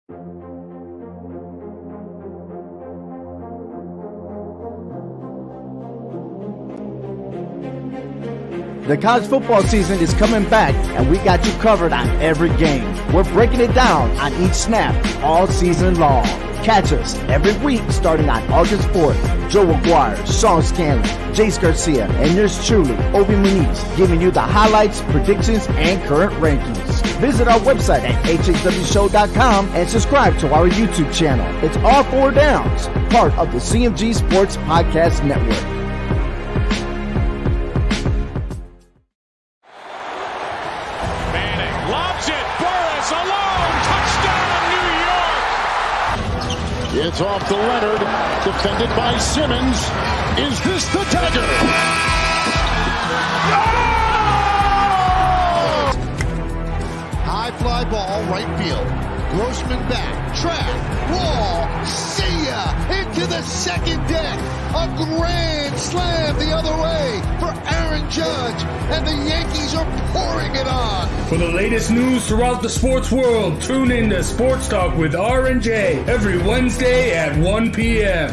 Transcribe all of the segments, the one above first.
The college football season is coming back, and we got you covered on every game. We're breaking it down on each snap all season long. Catch us every week starting on August 4th. Joe Aguirre, Sean Scanlon, Jace Garcia, and yours truly, Obi Muniz, giving you the highlights, predictions, and current rankings. Visit our website at hhwshow.com and subscribe to our YouTube channel. It's All Four Downs, part of the CMG Sports Podcast Network. It's off to Leonard, defended by Simmons. Is this the dagger? Oh! High fly ball, right field. Grossman back, track, wall, see ya! Into the second deck. A grand slam the other way for Aaron Judge, and the Yankees are pouring it on. For the latest news throughout the sports world, tune in to Sports Talk with R&J every Wednesday at 1 p.m.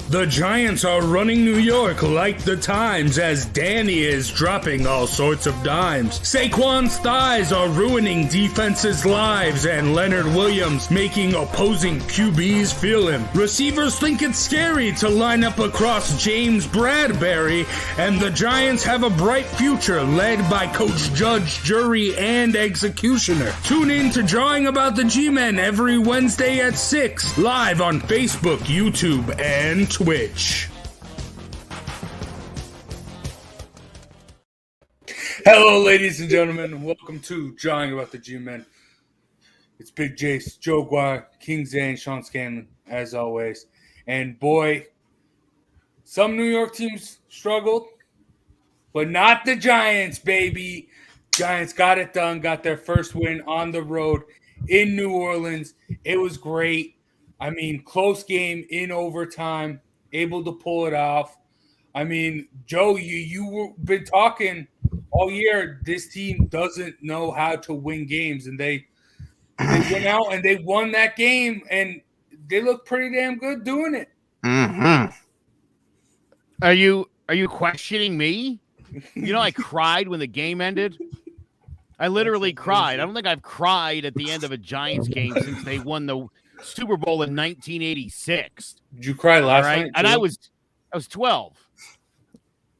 The Giants are running New York like the Times as Danny is dropping all sorts of dimes. Saquon's thighs are ruining defenses' lives and Leonard Williams making opposing QBs feel him. Receivers think it's scary to line up across James Bradbury, and the Giants have a bright future led by Coach Judge, Jury, and Executioner. Tune in to Drawing About the G-Men every Wednesday at 6, live on Facebook, YouTube, and Twitch. Hello, ladies and gentlemen. Welcome to Drawing About the G-Men. It's Big Jace, Joe Aguirre, King Zane, Sean Scanlon, as always. And boy, some New York teams struggled, but not the Giants, baby. Giants got it done, got their first win on the road in New Orleans. It was great. I mean, close game in overtime. Able to pull it off. I mean, Joe, you've been talking all year. This team doesn't know how to win games, and they went out and they won that game, and they look pretty damn good doing it. Mm-hmm. Are you questioning me? You know, I cried when the game ended. I literally cried. I don't think I've cried at the end of a Giants game since they won the Super Bowl in 1986. Did you cry last night? And I was 12.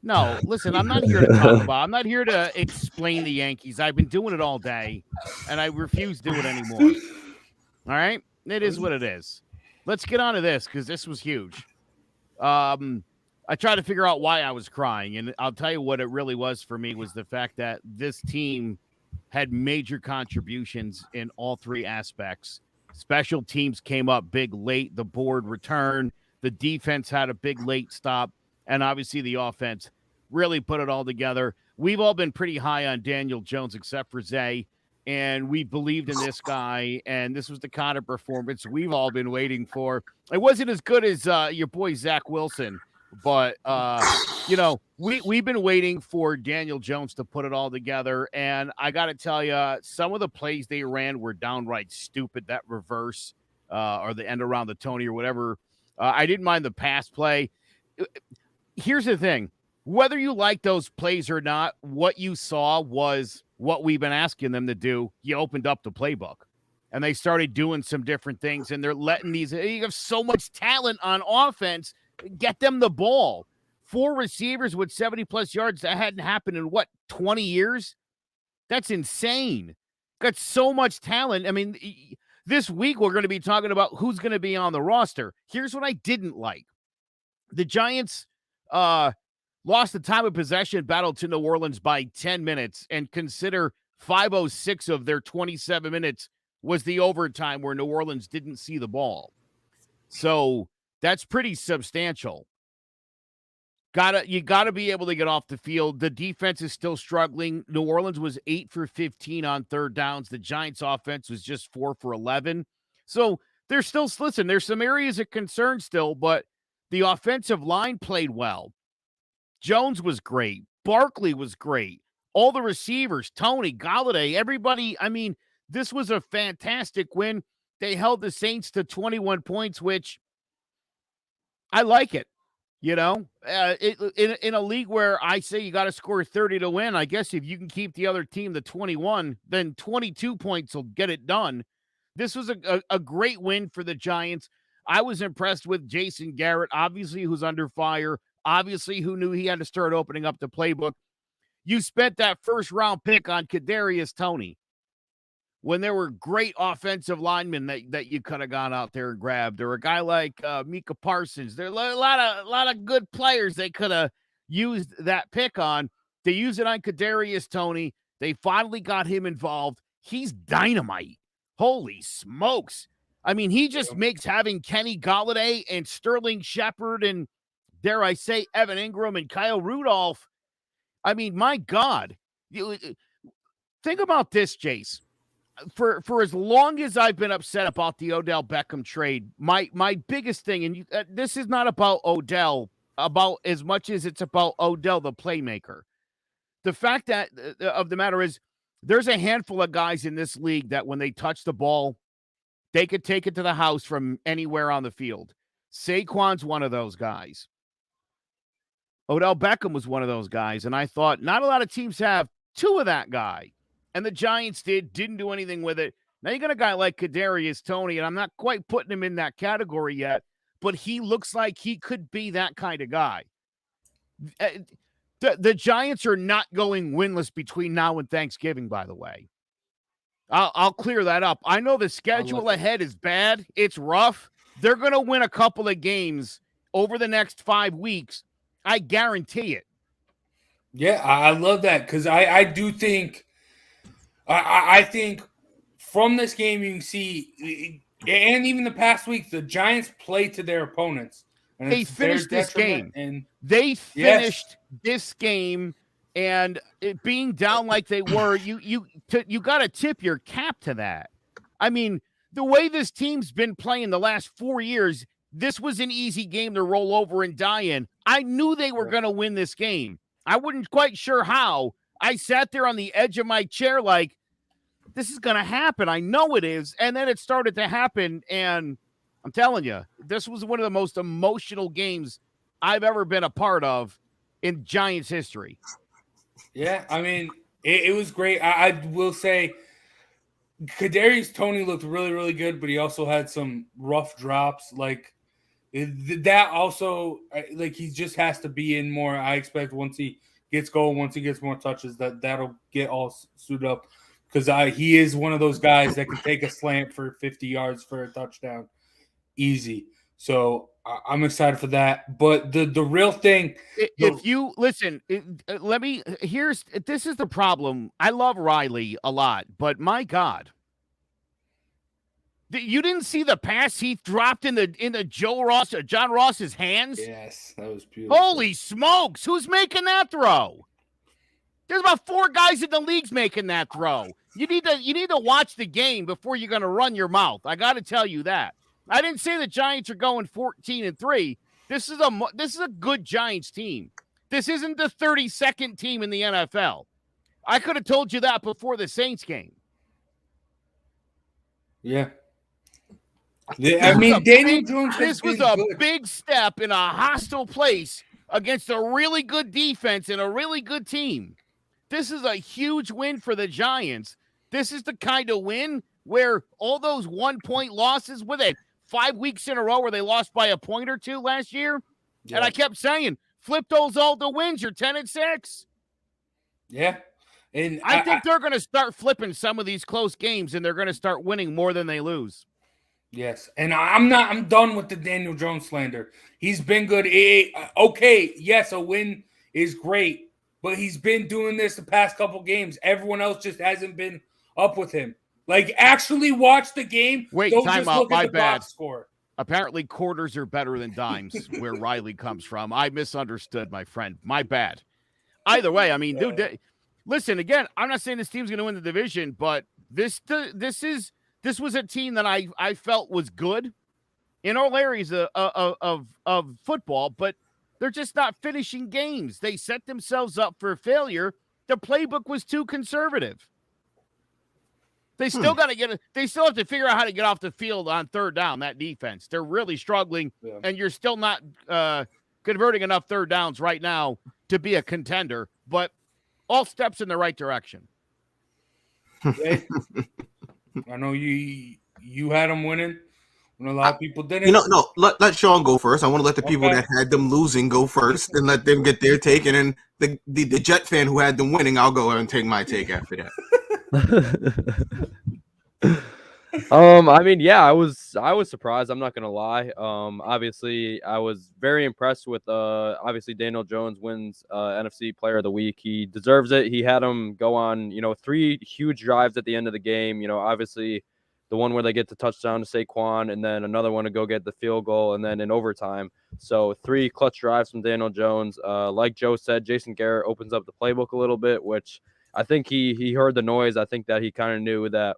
No, listen, I'm not here to talk about. I'm not here to explain the Yankees. I've been doing it all day, and I refuse to do it anymore. All right? It is what it is. Let's get on to this, because this was huge. I tried to figure out why I was crying, and I'll tell you what it really was for me was the fact that this team had major contributions in all three aspects. Special teams came up big late. The board returned. The defense had a big late stop. And obviously the offense really put it all together. We've all been pretty high on Daniel Jones except for Zay. And we believed in this guy. And this was the kind of performance we've all been waiting for. It wasn't as good as your boy Zach Wilson. But, you know, we've been waiting for Daniel Jones to put it all together. And I got to tell you, some of the plays they ran were downright stupid. That reverse or the end around the Tony or whatever. I didn't mind the pass play. Here's the thing. Whether you like those plays or not, what you saw was what we've been asking them to do. You opened up the playbook. And they started doing some different things. And they're letting these – you have so much talent on offense. Get them the ball. 4 receivers with 70-plus yards. That hadn't happened in, 20 years? That's insane. Got so much talent. I mean, this week we're going to be talking about who's going to be on the roster. Here's what I didn't like. The Giants lost the time of possession battle to New Orleans by 10 minutes, and consider 5:06 of their 27 minutes was the overtime where New Orleans didn't see the ball. So that's pretty substantial. You gotta be able to get off the field. The defense is still struggling. New Orleans was 8 for 15 on third downs. The Giants offense was just 4 for 11. So There's some areas of concern still, but the offensive line played well. Jones was great. Barkley was great. All the receivers, Tony, Golladay, everybody. I mean, this was a fantastic win. They held the Saints to 21 points, which I like it. In a league where I say you got to score 30 to win, I guess if you can keep the other team to 21, then 22 points will get it done. This was a great win for the Giants. I was impressed with Jason Garrett, obviously, who's under fire, obviously, who knew he had to start opening up the playbook. You spent that first-round pick on Kadarius Toney when there were great offensive linemen that you could have gone out there and grabbed, or a guy like Micah Parsons. There are a lot of good players they could have used that pick on. They used it on Kadarius Toney. They finally got him involved. He's dynamite. Holy smokes. I mean, he just makes having Kenny Golladay and Sterling Shepard and, dare I say, Evan Ingram and Kyle Rudolph. I mean, my God. Think about this, Jace. For as long as I've been upset about the Odell Beckham trade, my biggest thing, and this is not about Odell, about as much as it's about Odell, the playmaker. The fact that of the matter is, there's a handful of guys in this league that when they touch the ball, they could take it to the house from anywhere on the field. Saquon's one of those guys. Odell Beckham was one of those guys, and I thought not a lot of teams have two of that guy. And the Giants didn't do anything with it. Now you got a guy like Kadarius Toney, and I'm not quite putting him in that category yet, but he looks like he could be that kind of guy. The Giants are not going winless between now and Thanksgiving, by the way. I'll clear that up. I know the schedule ahead is bad. It's rough. They're going to win a couple of games over the next 5 weeks. I guarantee it. Yeah, I love that because I do think I think from this game you can see, and even the past week, the Giants play to their opponents. And they finished this game. And they finished this game, and it being down like they were, you got to tip your cap to that. I mean, the way this team's been playing the last 4 years, this was an easy game to roll over and die in. I knew they were going to win this game. I wasn't quite sure how. I sat there on the edge of my chair like, this is going to happen. I know it is. And then it started to happen, and I'm telling you, this was one of the most emotional games I've ever been a part of in Giants history. Yeah, I mean, it was great. I will say Kadarius Toney looked really, really good, but he also had some rough drops. That also, he just has to be in more. I expect once he gets going, once he gets more touches, that'll get all suited up. Because he is one of those guys that can take a slant for 50 yards for a touchdown. Easy. So I'm excited for that. But the real thing, if you listen, this is the problem. I love Riley a lot, but my God, you didn't see the pass he dropped in the John Ross's hands? Yes, that was beautiful. Holy smokes! Who's making that throw? There's about 4 guys in the leagues making that throw. You need to watch the game before you're going to run your mouth. I got to tell you that. I didn't say the Giants are going 14-3. This is a good Giants team. This isn't the 32nd team in the NFL. I could have told you that before the Saints game. Yeah. I mean, Daniel Jones. This was a big step in a hostile place against a really good defense and a really good team. This is a huge win for the Giants. This is the kind of win where all those 1-point losses, with it 5 weeks in a row where they lost by a point or two last year. Yeah. And I kept saying, flip those all the wins. You're 10-6. Yeah. And I think they're going to start flipping some of these close games, and they're going to start winning more than they lose. Yes. And I'm done with the Daniel Jones slander. He's been good. Okay. Yes. A win is great. But he's been doing this the past couple games. Everyone else just hasn't been up with him. Actually watch the game. Wait, don't time just out. look My at the bad. box score. Apparently, quarters are better than dimes, where Riley comes from. I misunderstood, my friend. My bad. Either way, I mean, dude, listen, again, I'm not saying this team's going to win the division, but this is this was a team that I felt was good in all areas of football, but they're just not finishing games. They set themselves up for failure. The playbook was too conservative. They still got to get they still have to figure out how to get off the field on third down, that defense. They're really struggling, and you're still not converting enough third downs right now to be a contender, but all steps in the right direction. I know you had them winning when a lot of people didn't. Let Sean go first. I want to let the people that had them losing go first and let them get their take. And then the Jet fan who had them winning, I'll go and take my take after that. I mean, yeah, I was surprised. I'm not gonna lie. Obviously, I was very impressed with. Obviously, Daniel Jones wins NFC Player of the Week. He deserves it. He had him go on, 3 huge drives at the end of the game. Obviously, the one where they get the touchdown to Saquon, and then another one to go get the field goal, and then in overtime. So 3 clutch drives from Daniel Jones. Like Joe said, Jason Garrett opens up the playbook a little bit, which I think he heard the noise. I think that he kind of knew that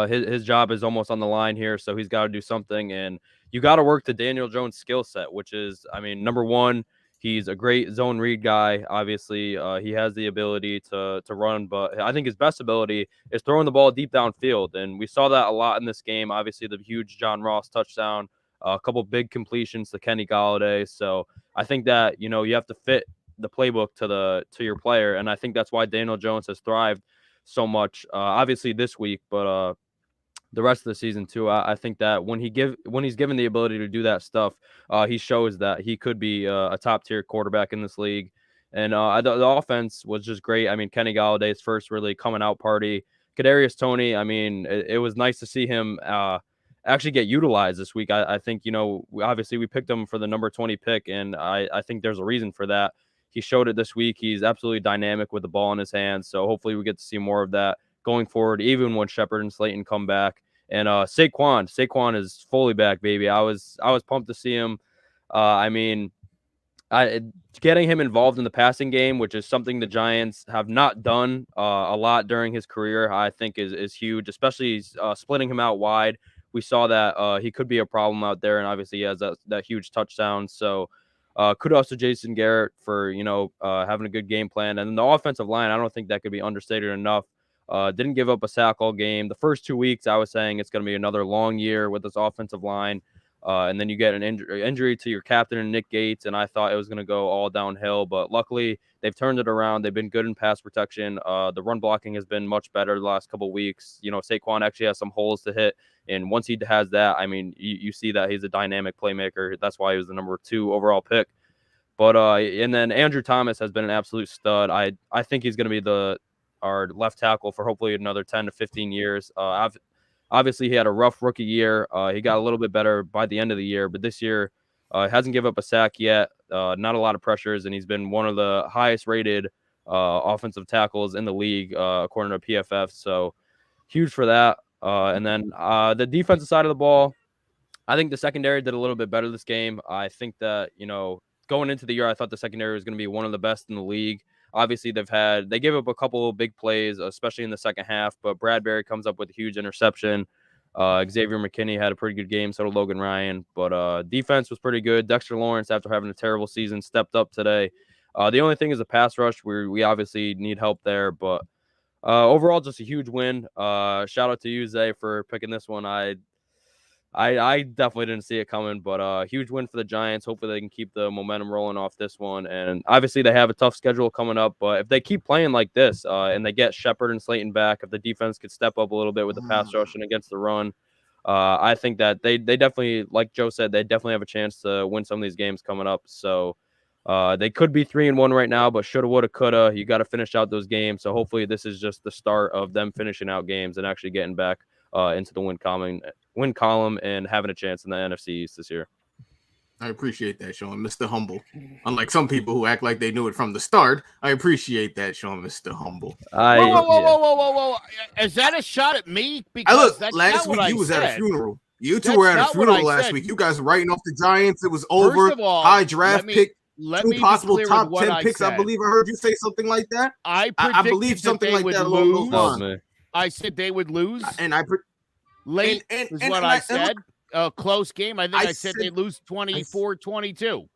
his job is almost on the line here, so he's got to do something. And you got to work the Daniel Jones skill set, which is, I mean, number one, he's a great zone read guy. Obviously, he has the ability to run, but I think his best ability is throwing the ball deep downfield, and we saw that a lot in this game. Obviously, the huge John Ross touchdown, a couple big completions to Kenny Golladay. So I think that you have to fit the playbook to your player, and I think that's why Daniel Jones has thrived so much. Obviously this week, but the rest of the season too. I think that when he's given the ability to do that stuff, he shows that he could be a top tier quarterback in this league. And the offense was just great. I mean, Kenny Galladay's first really coming out party. Kadarius Toney, I mean, it was nice to see him actually get utilized this week. I think obviously we picked him for the number 20 pick, and I think there's a reason for that. He showed it this week. He's absolutely dynamic with the ball in his hands. So hopefully we get to see more of that going forward, even when Shepard and Slayton come back. And Saquon is fully back, baby. I was pumped to see him. I mean, getting him involved in the passing game, which is something the Giants have not done a lot during his career, I think is huge, especially splitting him out wide. We saw that he could be a problem out there, and obviously he has that huge touchdown. So kudos to Jason Garrett for, having a good game plan. And the offensive line, I don't think that could be understated enough. Didn't give up a sack all game. The first 2 weeks, I was saying it's going to be another long year with this offensive line. And then you get an injury to your captain and Nick Gates, and I thought it was going to go all downhill. But luckily, they've turned it around. They've been good in pass protection. The run blocking has been much better the last couple of weeks. Saquon actually has some holes to hit. And once he has that, I mean, you see that he's a dynamic playmaker. That's why he was the number 2 overall pick. But and then Andrew Thomas has been an absolute stud. I think he's going to be our left tackle for hopefully another 10 to 15 years. Obviously, he had a rough rookie year. He got a little bit better by the end of the year, but this year hasn't given up a sack yet. Not a lot of pressures, and he's been one of the highest rated offensive tackles in the league, according to PFF. So huge for that. And then the defensive side of the ball, I think the secondary did a little bit better this game. I think that, going into the year, I thought the secondary was going to be one of the best in the league. Obviously, they gave up a couple of big plays, especially in the second half, but Bradbury comes up with a huge interception. Xavier McKinney had a pretty good game, so did Logan Ryan. But defense was pretty good. Dexter Lawrence, after having a terrible season, stepped up today. The only thing is the pass rush. We obviously need help there, but overall, just a huge win. Shout out to you, Zay, for picking this one. I definitely didn't see it coming, but huge win for the Giants. Hopefully they can keep the momentum rolling off this one. And obviously they have a tough schedule coming up, but if they keep playing like this and they get Shepard and Slayton back, if the defense could step up a little bit with the pass rush and against the run, I think that they definitely, like Joe said, they definitely have a chance to win some of these games coming up. So they could be 3-1 right now, but shoulda, woulda, coulda. You got to finish out those games. So hopefully this is just the start of them finishing out games and actually getting back into the win column and having a chance in the NFC East this year. I appreciate that, Sean, Mr. Humble. Unlike some people who act like they knew it from the start, I appreciate that, Sean, Mr. Humble. Whoa. Is that a shot at me? Because last week you was at a funeral. You two were at a funeral last week. You guys were writing off the Giants. It was over. High draft pick. 2 possible top 10 picks. I believe I heard you say something like that. I believe something like that along those lines. I said they would lose. And Late is what I said. A close game. I think I said they lose 24-22.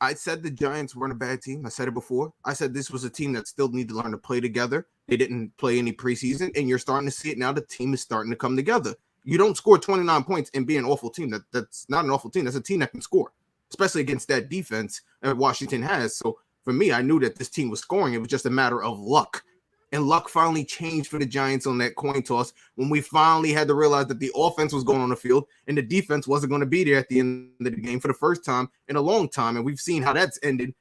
I said the Giants weren't a bad team. I said it before. I said this was a team that still need to learn to play together. They didn't play any preseason, and you're starting to see it now. The team is starting to come together. You don't score 29 points and be an awful team. That's not an awful team. That's a team that can score, especially against that defense that Washington has. So for me, I knew that this team was scoring. It was just a matter of luck. And luck finally changed for the Giants on that coin toss when we finally had to realize that the offense was going on the field and the defense wasn't going to be there at the end of the game for the first time in a long time. And we've seen how that's ended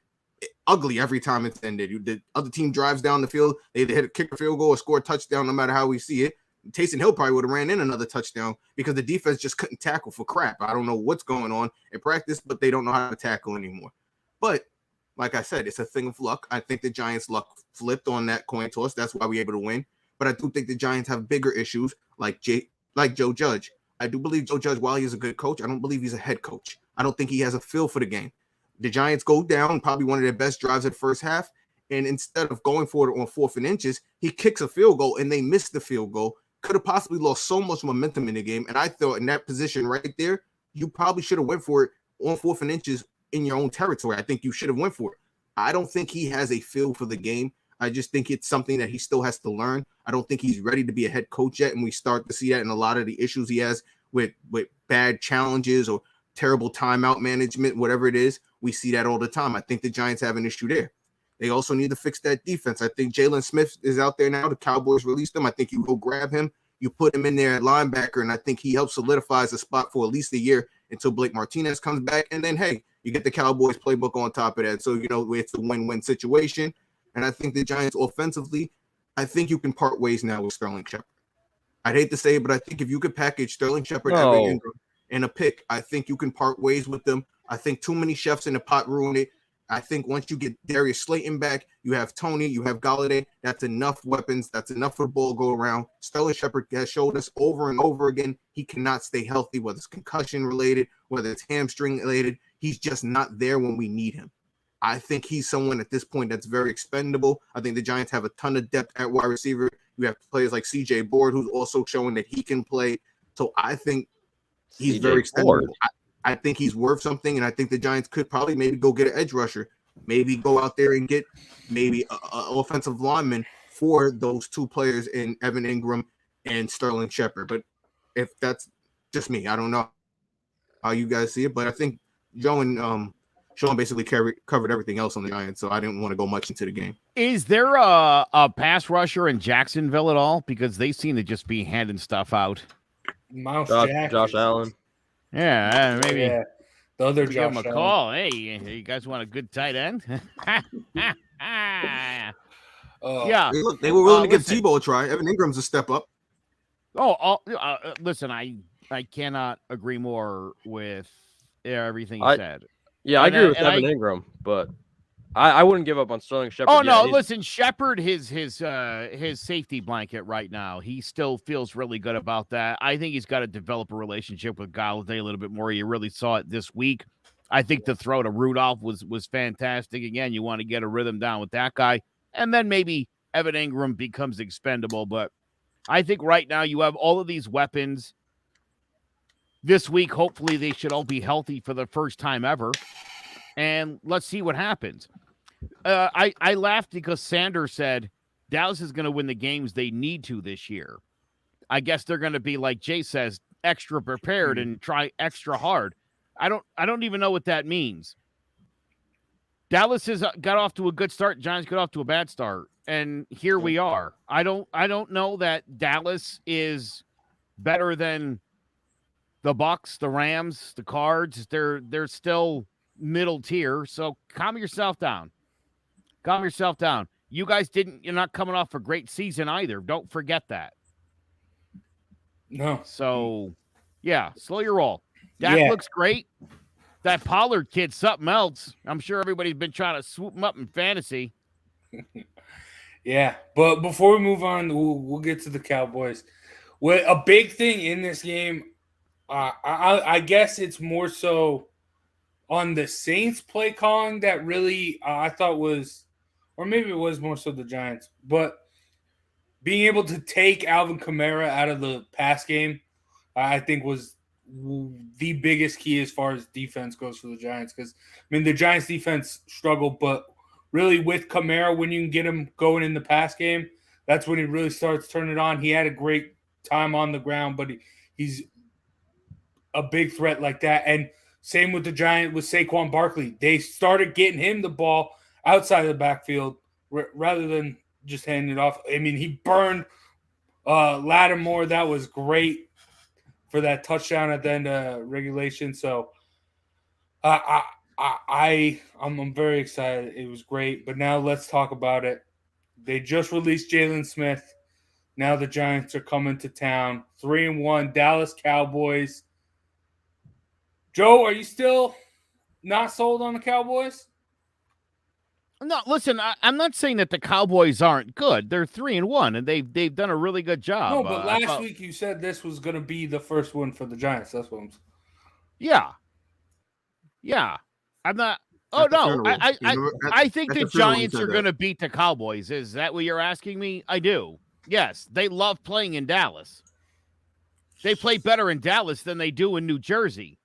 ugly every time it's ended. The other team drives down the field. They either hit a kick a field goal or score a touchdown, no matter how we see it. Taysom Hill probably would have ran in another touchdown because the defense just couldn't tackle for crap. I don't know what's going on in practice, but they don't know how to tackle anymore. But like I said, it's a thing of luck. I think the Giants' luck flipped on that coin toss. That's why we were able to win. But I do think the Giants have bigger issues like Joe Judge. I do believe Joe Judge, while he's a good coach, I don't believe he's a head coach. I don't think he has a feel for the game. The Giants go down, probably one of their best drives at first half, and instead of going for it on 4th and inches, he kicks a field goal, and they miss the field goal. Could have possibly lost so much momentum in the game. And I thought in that position right there, you probably should have went for it on 4th and inches in your own territory. I think you should have went for it. I don't think he has a feel for the game. I just think it's something that he still has to learn. I don't think he's ready to be a head coach yet, and we start to see that in a lot of the issues he has with bad challenges or terrible timeout management, whatever it is. We see that all the time. I think the Giants have an issue there. They also need to fix that defense. I think Jalen Smith is out there now. The Cowboys released him. I think you go grab him. You put him in there at linebacker, and I think he helps solidifies the spot for at least a year until Blake Martinez comes back. And then, hey, you get the Cowboys playbook on top of that. So, it's a win-win situation. And I think the Giants offensively, I think you can part ways now with Sterling Shepard. I'd hate to say it, but I think if you could package Sterling Shepard, Evan Ingram, and a pick, I think you can part ways with them. I think too many chefs in the pot ruin it. I think once you get Darius Slayton back, you have Tony, you have Golladay. That's enough weapons. That's enough for the ball to go around. Sterling Shepard has showed us over and over again he cannot stay healthy, whether it's concussion related, whether it's hamstring related. He's just not there when we need him. I think he's someone at this point that's very expendable. I think the Giants have a ton of depth at wide receiver. You have players like CJ Board, who's also showing that he can play. So I think he's very expendable. I think he's worth something, and I think the Giants could probably maybe go get an edge rusher, maybe go out there and get maybe an offensive lineman for those two players in Evan Ingram and Sterling Shepard. But if that's just me, I don't know how you guys see it, but I think Joe and Sean basically covered everything else on the Giants, so I didn't want to go much into the game. Is there a pass rusher in Jacksonville at all? Because they seem to just be handing stuff out. Josh Allen. Yeah, maybe the other give him a call. Hey, you guys want a good tight end? Yeah. Hey, look, they were willing to give Tebow a try. Evan Ingram's a step up. Listen, I cannot agree more with everything you said. Yeah, I agree with Evan Ingram, but I wouldn't give up on Sterling Shepard. Oh no, listen, Shepard, his safety blanket right now. He still feels really good about that. I think he's got to develop a relationship with Golladay a little bit more. You really saw it this week. I think the throw to Rudolph was fantastic. Again, you want to get a rhythm down with that guy, and then maybe Evan Ingram becomes expendable. But I think right now you have all of these weapons. This week, hopefully, they should all be healthy for the first time ever. And let's see what happens. I laughed because Sanders said Dallas is going to win the games they need to this year. I guess they're going to be, like Jay says, extra prepared and try extra hard. I don't even know what that means. Dallas has got off to a good start. Giants got off to a bad start. And here we are. I don't know that Dallas is better than the Bucs, the Rams, the Cards. They're still middle tier. So calm yourself down. Calm yourself down. You guys you're not coming off a great season either. Don't forget that. No. So, yeah, slow your roll. Dak looks great. That Pollard kid, something else. I'm sure everybody's been trying to swoop him up in fantasy. Yeah, but before we move on, we'll get to the Cowboys. A big thing in this game, I guess it's more so on the Saints play calling that really I thought was, or maybe it was more so the Giants, but being able to take Alvin Kamara out of the pass game I think was the biggest key as far as defense goes for the Giants. Because, I mean, the Giants defense struggled, but really with Kamara, when you can get him going in the pass game, that's when he really starts turning it on. He had a great time on the ground, but he's a big threat like that. And same with the Giants with Saquon Barkley. They started getting him the ball outside of the backfield rather than just handing it off. I mean, he burned Lattimore. That was great for that touchdown at the end of regulation. So I'm very excited. It was great. But now let's talk about it. They just released Jalen Smith. Now the Giants are coming to town. 3-1, Dallas Cowboys. Joe, are you still not sold on the Cowboys? No, listen, I'm not saying that the Cowboys aren't good. They're 3-1, and they've done a really good job. No, but last week you said this was going to be the first one for the Giants. That's what I'm saying. Yeah. I'm not. Oh no, I think the Giants are going to beat the Cowboys. Is that what you're asking me? I do. Yes, they love playing in Dallas. They play better in Dallas than they do in New Jersey.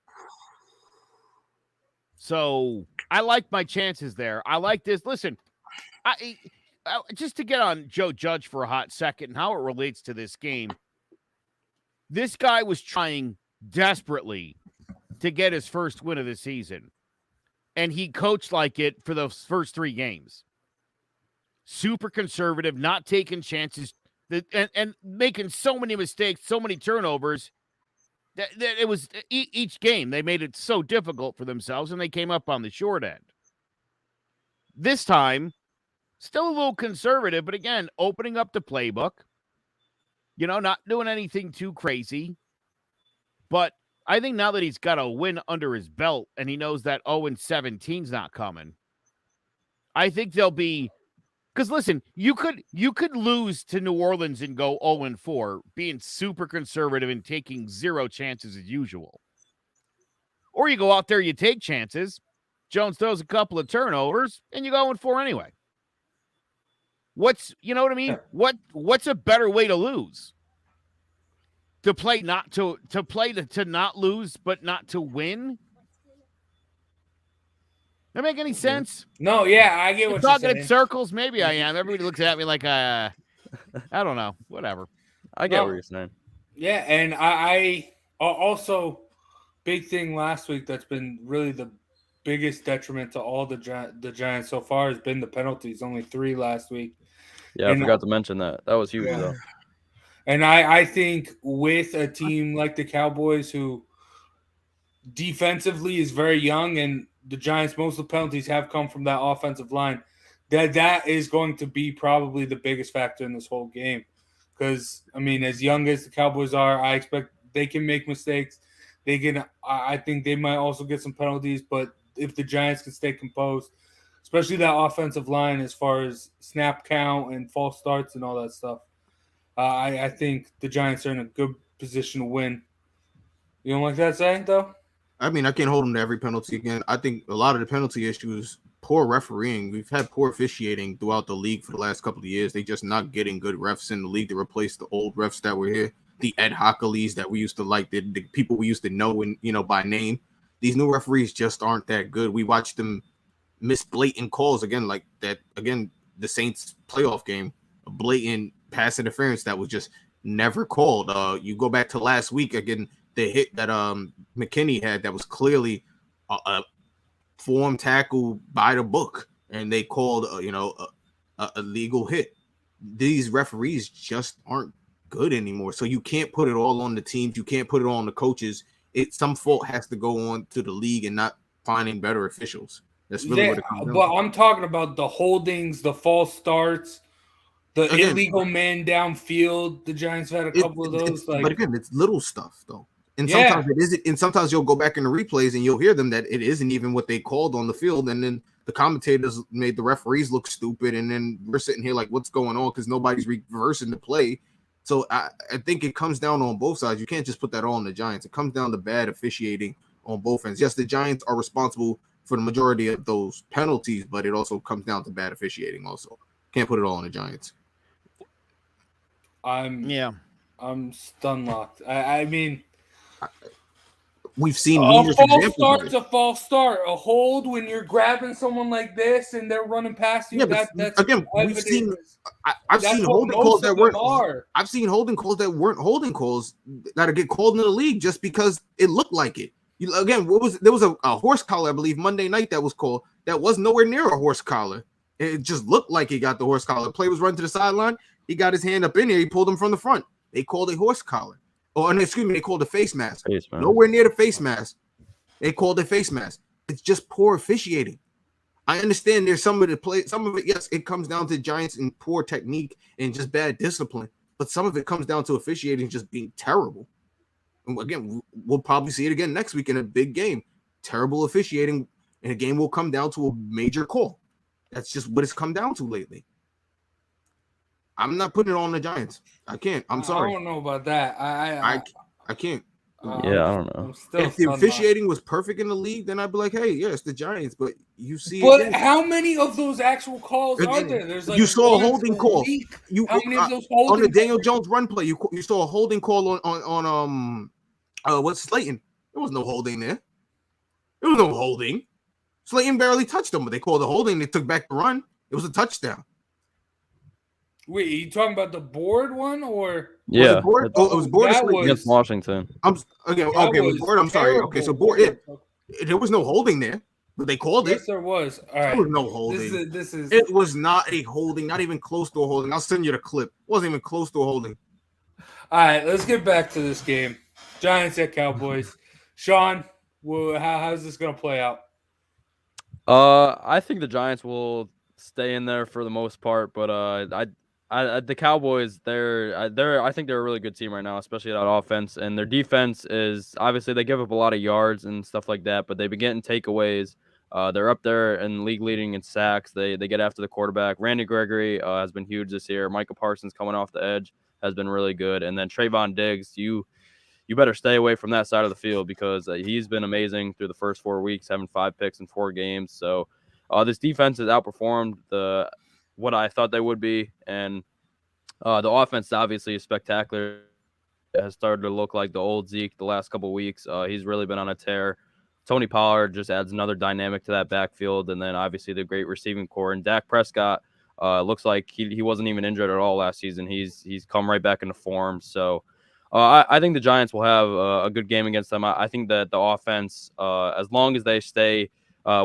So I like my chances there. I like this. Listen, I just to get on Joe Judge for a hot second and how it relates to this game. This guy was trying desperately to get his first win of the season, and he coached like it for those first 3 games. Super conservative, not taking chances, and making so many mistakes, so many turnovers. That it was each game they made it so difficult for themselves, and they came up on the short end. This time, still a little conservative, but again, opening up the playbook. Not doing anything too crazy. But I think now that he's got a win under his belt and he knows that 0-17's not coming, I think they'll be. Because listen, you could lose to New Orleans and go 0-4, being super conservative and taking 0 chances as usual. Or you go out there, you take chances, Jones throws a couple of turnovers, and you go 0-4 anyway. You know what I mean? What's a better way to lose? To play not to play to not lose, but not to win? That make any sense? No, yeah, I get what you're talking saying. in circles. Maybe I am. Everybody looks at me like I don't know. Whatever. I get what you're saying. Yeah, and I also big thing last week that's been really the biggest detriment to all the Giants so far has been the penalties. Only 3 last week. Yeah, I forgot to mention that. That was huge, though. And I think with a team like the Cowboys, who defensively is very young, and the Giants, most of the penalties have come from that offensive line, that is going to be probably the biggest factor in this whole game. Because, I mean, as young as the Cowboys are, I expect they can make mistakes. I think they might also get some penalties, but if the Giants can stay composed, especially that offensive line as far as snap count and false starts and all that stuff, I think the Giants are in a good position to win. You don't like that saying, though? I mean, I can't hold them to every penalty again. I think a lot of the penalty issues, poor refereeing. We've had poor officiating throughout the league for the last couple of years. They just not getting good refs in the league to replace the old refs that were here. The Ed Hockleys that we used to like, the people we used to know by name. These new referees just aren't that good. We watched them miss blatant calls again, like that. Again, the Saints playoff game, a blatant pass interference that was just never called. You go back to last week again. The hit that McKinney had that was clearly a form tackle by the book, and they called a legal hit. These referees just aren't good anymore. So you can't put it all on the teams. You can't put it all on the coaches. Some fault has to go on to the league and not finding better officials. That's really what it comes down to. But I'm talking about the holdings, the false starts, the illegal man downfield. The Giants have had a couple of those. But again, it's little stuff though. And sometimes it isn't, and sometimes you'll go back in the replays and you'll hear them that it isn't even what they called on the field. And then the commentators made the referees look stupid. And then we're sitting here like, what's going on? Because nobody's reversing the play. So I think it comes down on both sides. You can't just put that all on the Giants. It comes down to bad officiating on both ends. Yes, the Giants are responsible for the majority of those penalties, but it also comes down to bad officiating also. Can't put it all on the Giants. I'm stun locked. I mean, We've seen A numerous false examples of start's it. a false start. A hold when you're grabbing someone like this and they're running past you. Yeah, but That's again, we've evidence. seen. I've That's seen what holding most calls that of them weren't. are. I've seen holding calls that weren't holding calls that get called in the league just because it looked like it. There was a horse collar, I believe, Monday night that was called that was nowhere near a horse collar. It just looked like he got the horse collar. The play was run to the sideline. He got his hand up in there. He pulled him from the front. They called a horse collar. They called a face mask. Nowhere near the face mask. They called a face mask. It's just poor officiating. I understand there's some of it, yes, it comes down to Giants and poor technique and just bad discipline. But some of it comes down to officiating just being terrible. And again, we'll probably see it again next week in a big game. Terrible officiating, and a game will come down to a major call. That's just what it's come down to lately. I'm not putting it on the Giants. I can't. I'm sorry. I don't know about that. I can't. Yeah, I don't know. If the officiating was perfect in the league, then I'd be like, hey, yeah, it's the Giants. But you see, but how many of those actual calls are there? There's like you saw a holding call. How many of those holding on the Daniel Jones run play? You saw a holding call on what's Slayton? There was no holding there. There was no holding. Slayton barely touched him, but they called a holding. They took back the run. It was a touchdown. Wait, are you talking about the board one or? Yeah, it was board against Washington. With board. I'm sorry. Okay, so board. There was no holding there, but they called it. Yes, there was. All right. There was no holding. This is. It was not a holding. Not even close to a holding. I'll send you the clip. It wasn't even close to a holding. All right, let's get back to this game. Giants at Cowboys. Sean, how's this going to play out? I think the Giants will stay in there for the most part, but the Cowboys, I think they're a really good team right now, especially that offense, and their defense is obviously they give up a lot of yards and stuff like that, but they've been getting takeaways. They're up there in league leading in sacks. They get after the quarterback. Randy Gregory has been huge this year. Micah Parsons coming off the edge has been really good, and then Trayvon Diggs, you better stay away from that side of the field because he's been amazing through the first 4 weeks, having 5 picks in 4 games. So this defense has outperformed what I thought they would be, and the offense obviously is spectacular. It has started to look like the old Zeke the last couple of weeks. He's really been on a tear. Tony Pollard just adds another dynamic to that backfield, and then obviously the great receiving core. And Dak Prescott looks like he wasn't even injured at all last season. He's come right back into form. So I think the Giants will have a good game against them. I think that the offense, as long as they stay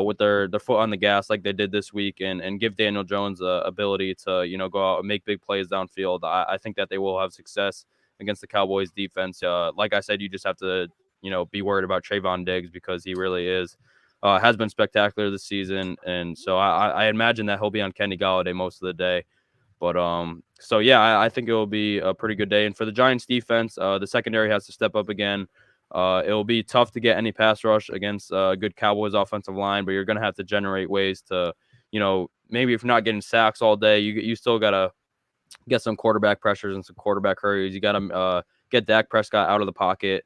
with their foot on the gas like they did this week and give Daniel Jones the ability to, go out and make big plays downfield, I think that they will have success against the Cowboys defense. Like I said, you just have to, be worried about Trayvon Diggs because he really has been spectacular this season. And so I imagine that he'll be on Kenny Golladay most of the day. But so yeah, I think it will be a pretty good day. And for the Giants defense, the secondary has to step up again. It will be tough to get any pass rush against a good Cowboys offensive line, but you're going to have to generate ways to, maybe if you're not getting sacks all day, you still got to get some quarterback pressures and some quarterback hurries. You got to get Dak Prescott out of the pocket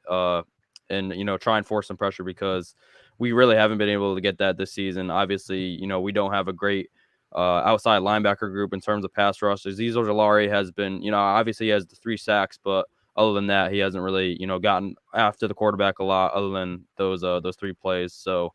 and, try and force some pressure because we really haven't been able to get that this season. Obviously, we don't have a great outside linebacker group in terms of pass rushers. Azeez Ojulari has been, obviously he has the 3 sacks, but other than that, he hasn't really, gotten after the quarterback a lot other than those 3 plays. So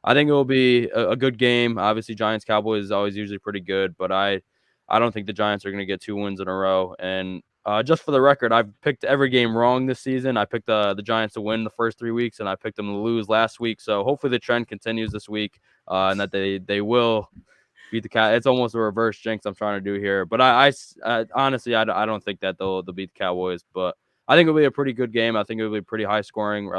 I think it will be a good game. Obviously, Giants Cowboys is always usually pretty good, but I don't think the Giants are going to get 2 wins in a row. And just for the record, I've picked every game wrong this season. I picked the Giants to win the first 3 weeks, and I picked them to lose last week. So hopefully the trend continues this week and that they will beat the Cowboys. It's almost a reverse jinx I'm trying to do here. But I honestly, I don't think that they'll beat the Cowboys. But I think it'll be a pretty good game. I think it'll be pretty high scoring,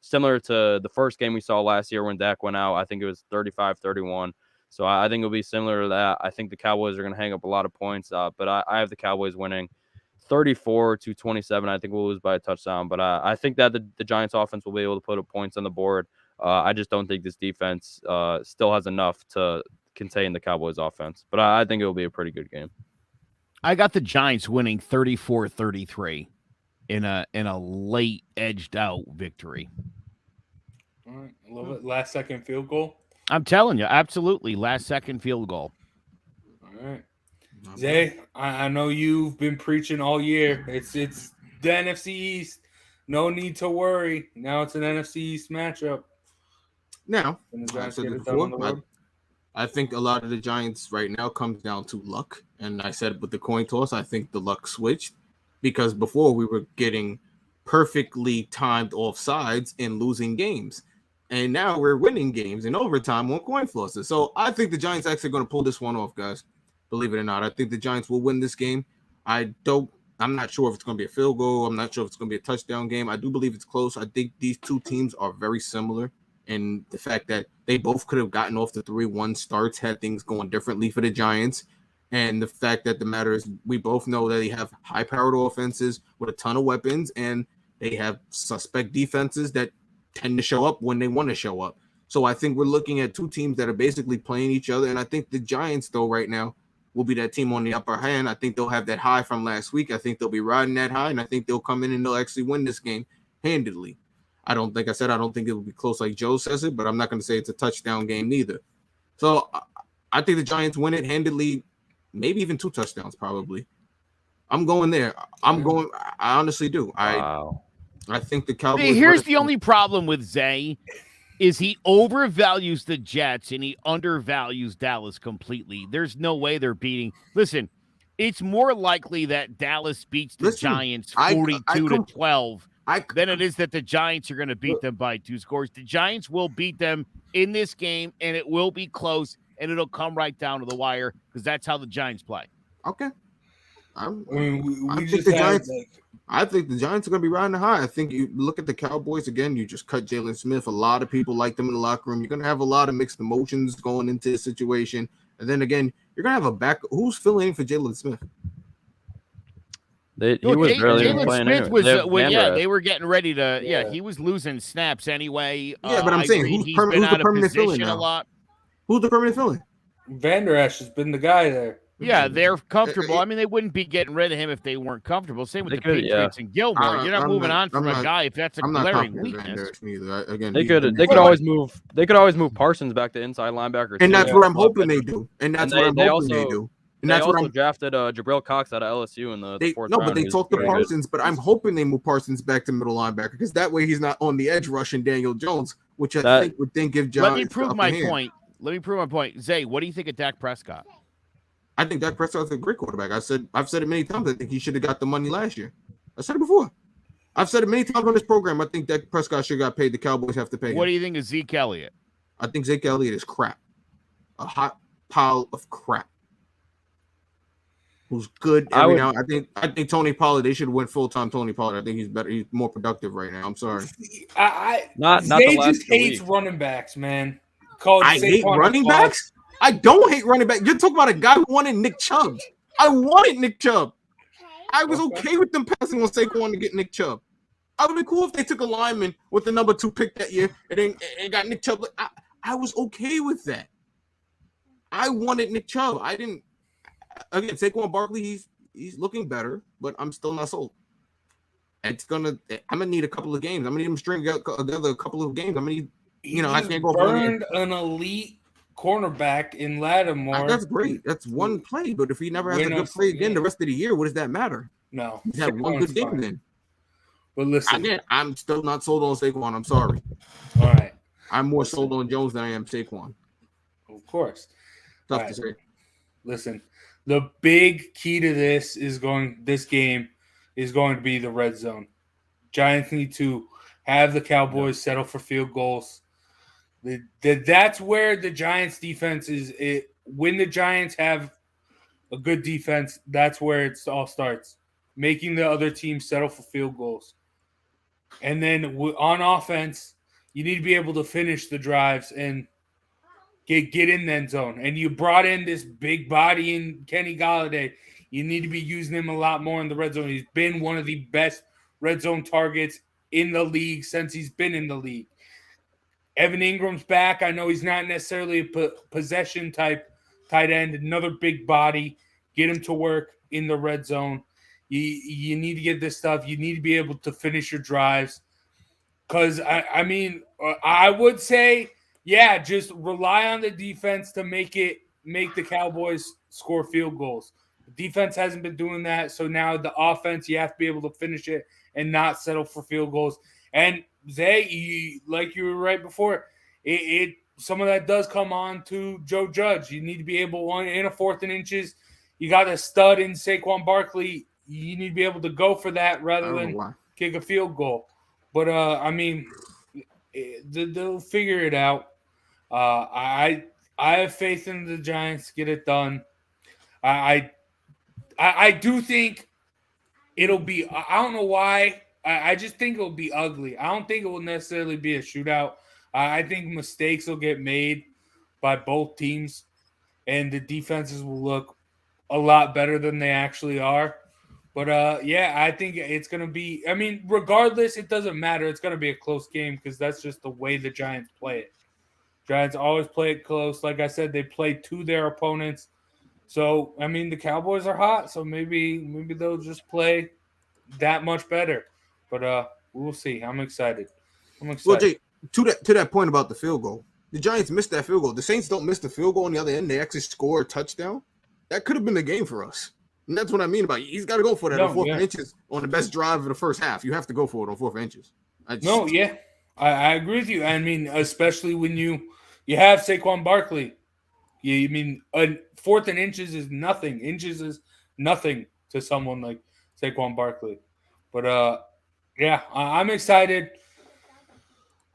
similar to the first game we saw last year when Dak went out. I think it was 35-31. So I think it'll be similar to that. I think the Cowboys are going to hang up a lot of points, but I have the Cowboys winning 34-27. I think we'll lose by a touchdown, but I think that the Giants offense will be able to put up points on the board. I just don't think this defense still has enough to contain the Cowboys offense, but I think it'll be a pretty good game. I got the Giants winning 34-33 in a late edged out victory. All right, I love it. Last second field goal. I'm telling you, absolutely. Last second field goal. All right. Zay, I know you've been preaching all year. It's the NFC East. no need to worry. Now it's an NFC East matchup. Now, And the I've Giants said get it it done on the before. road. I think a lot of the Giants right now comes down to luck. And I said with the coin toss, I think the luck switched because before we were getting perfectly timed offsides and losing games. And now we're winning games in overtime on coin flosses. So I think the Giants actually going to pull this one off, guys. Believe it or not. I think the Giants will win this game. I'm not sure if it's going to be a field goal. I'm not sure if it's going to be a touchdown game. I do believe it's close. I think these two teams are very similar. And the fact that they both could have gotten off the 3-1 starts had things going differently for the Giants. And the fact that the matter is we both know that they have high-powered offenses with a ton of weapons, and they have suspect defenses that tend to show up when they want to show up. So I think we're looking at two teams that are basically playing each other. And I think the Giants, though, right now, will be that team on the upper hand. I think they'll have that high from last week. I think they'll be riding that high, and I think they'll come in and they'll actually win this game handedly. I don't think it will be close like Joe says it, but I'm not going to say it's a touchdown game neither. So I think the Giants win it handedly, maybe even 2 touchdowns probably. I'm going there. I honestly do. Wow. I think the Cowboys. Hey, here's the only problem with Zay is he overvalues the Jets and he undervalues Dallas completely. There's no way they're beating. Listen, it's more likely that Dallas beats the Giants 42-12 than it is that the Giants are going to beat them by 2 scores. The Giants will beat them in this game, and it will be close, and it'll come right down to the wire because that's how the Giants play. Okay. I think the Giants are going to be riding the high. I think you look at the Cowboys again. You just cut Jalen Smith. A lot of people like them in the locker room. You're going to have a lot of mixed emotions going into the situation. And then again, you're going to have a back. Who's filling in for Jalen Smith? He was barely even playing. Smith was, they were getting ready to. Yeah, he was losing snaps anyway. Yeah, but I'm saying who's the permanent fill-in now? A lot. Who's the permanent fill-in? Vander Esch has been the guy there. Yeah, they're comfortable. I mean, they wouldn't be getting rid of him if they weren't comfortable. Same with the Patriots and Gilmore. You're not moving on from a guy if that's a glaring weakness. They could always move Parsons back to inside linebacker, and that's what I'm hoping they do. And that's what I'm hoping they do. And that's what I'm drafted Jabril Cox out of LSU in the 4th round. No, but they talked to Parsons, but I'm hoping they move Parsons back to middle linebacker because that way he's not on the edge rushing Daniel Jones, which I think would then give John. Let me prove my point. Zay, what do you think of Dak Prescott? I think Dak Prescott's a great quarterback. I've said it many times. I think he should have got the money last year. I said it before. I've said it many times on this program. I think Dak Prescott should have got paid. The Cowboys have to pay him. What do you think of Zeke Elliott? I think Zeke Elliott is crap. A hot pile of crap. Who's good every now. I think Tony Pollard. They should have went full-time Tony Pollard. I think he's better. He's more productive right now. I'm sorry. Zay just hates running backs, man. I hate running backs. I don't hate running back. You're talking about a guy who wanted Nick Chubb. I wanted Nick Chubb. I was okay with them passing on Saquon to get Nick Chubb. I would be cool if they took a lineman with the number 2 pick that year and got Nick Chubb. I was okay with that. I wanted Nick Chubb. I didn't. Again, Saquon Barkley, he's looking better, but I'm still not sold. I'm gonna need a couple of games. I'm gonna need him to string together a couple of games. I can't go burned an elite cornerback in Lattimore. That's great. That's one play, but if he never has a good play again the rest of the year, what does that matter? No, he had one good game then. But listen, again, I'm still not sold on Saquon. I'm sorry. All right, I'm more sold on Jones than I am Saquon. Of course. Tough to say. Listen, the big key to this game is going to be the red zone. Giants need to have the Cowboys settle for field goals. That's where the Giants' defense is. When the Giants have a good defense, that's where it all starts. Making the other team settle for field goals. And then on offense, you need to be able to finish the drives and get in the end zone. And you brought in this big body in Kenny Golladay. You need to be using him a lot more in the red zone. He's been one of the best red zone targets in the league since he's been in the league. Evan Ingram's back. I know he's not necessarily a possession type tight end. Another big body. Get him to work in the red zone. You need to get this stuff. You need to be able to finish your drives. Because, I would say, just rely on the defense to make the Cowboys score field goals. The defense hasn't been doing that. So now the offense, you have to be able to finish it and not settle for field goals. And like you were right before, some of that does come on to Joe Judge. You need to be able, in a 4th and inches, you got a stud in Saquon Barkley. You need to be able to go for that rather than kick a field goal. But, I mean, they'll figure it out. I have faith in the Giants to get it done. I do think it'll be – I don't know why. I just think it'll be ugly. I don't think it will necessarily be a shootout. I think mistakes will get made by both teams, and the defenses will look a lot better than they actually are. But, I think it's going to be – I mean, regardless, it doesn't matter. It's going to be a close game because that's just the way the Giants play it. Giants always play it close. Like I said, they play to their opponents. So, I mean, the Cowboys are hot, so maybe they'll just play that much better. But we'll see. I'm excited. Well, Jay, to that point about the field goal, the Giants missed that field goal. The Saints don't miss the field goal on the other end. They actually score a touchdown. That could have been the game for us. And that's what I mean about it. He's got to go for that on 4th and inches on the best drive of the first half. You have to go for it on 4th inches. I agree with you. I mean, especially when you have Saquon Barkley. You mean 4th and inches is nothing. Inches is nothing to someone like Saquon Barkley. But I'm excited.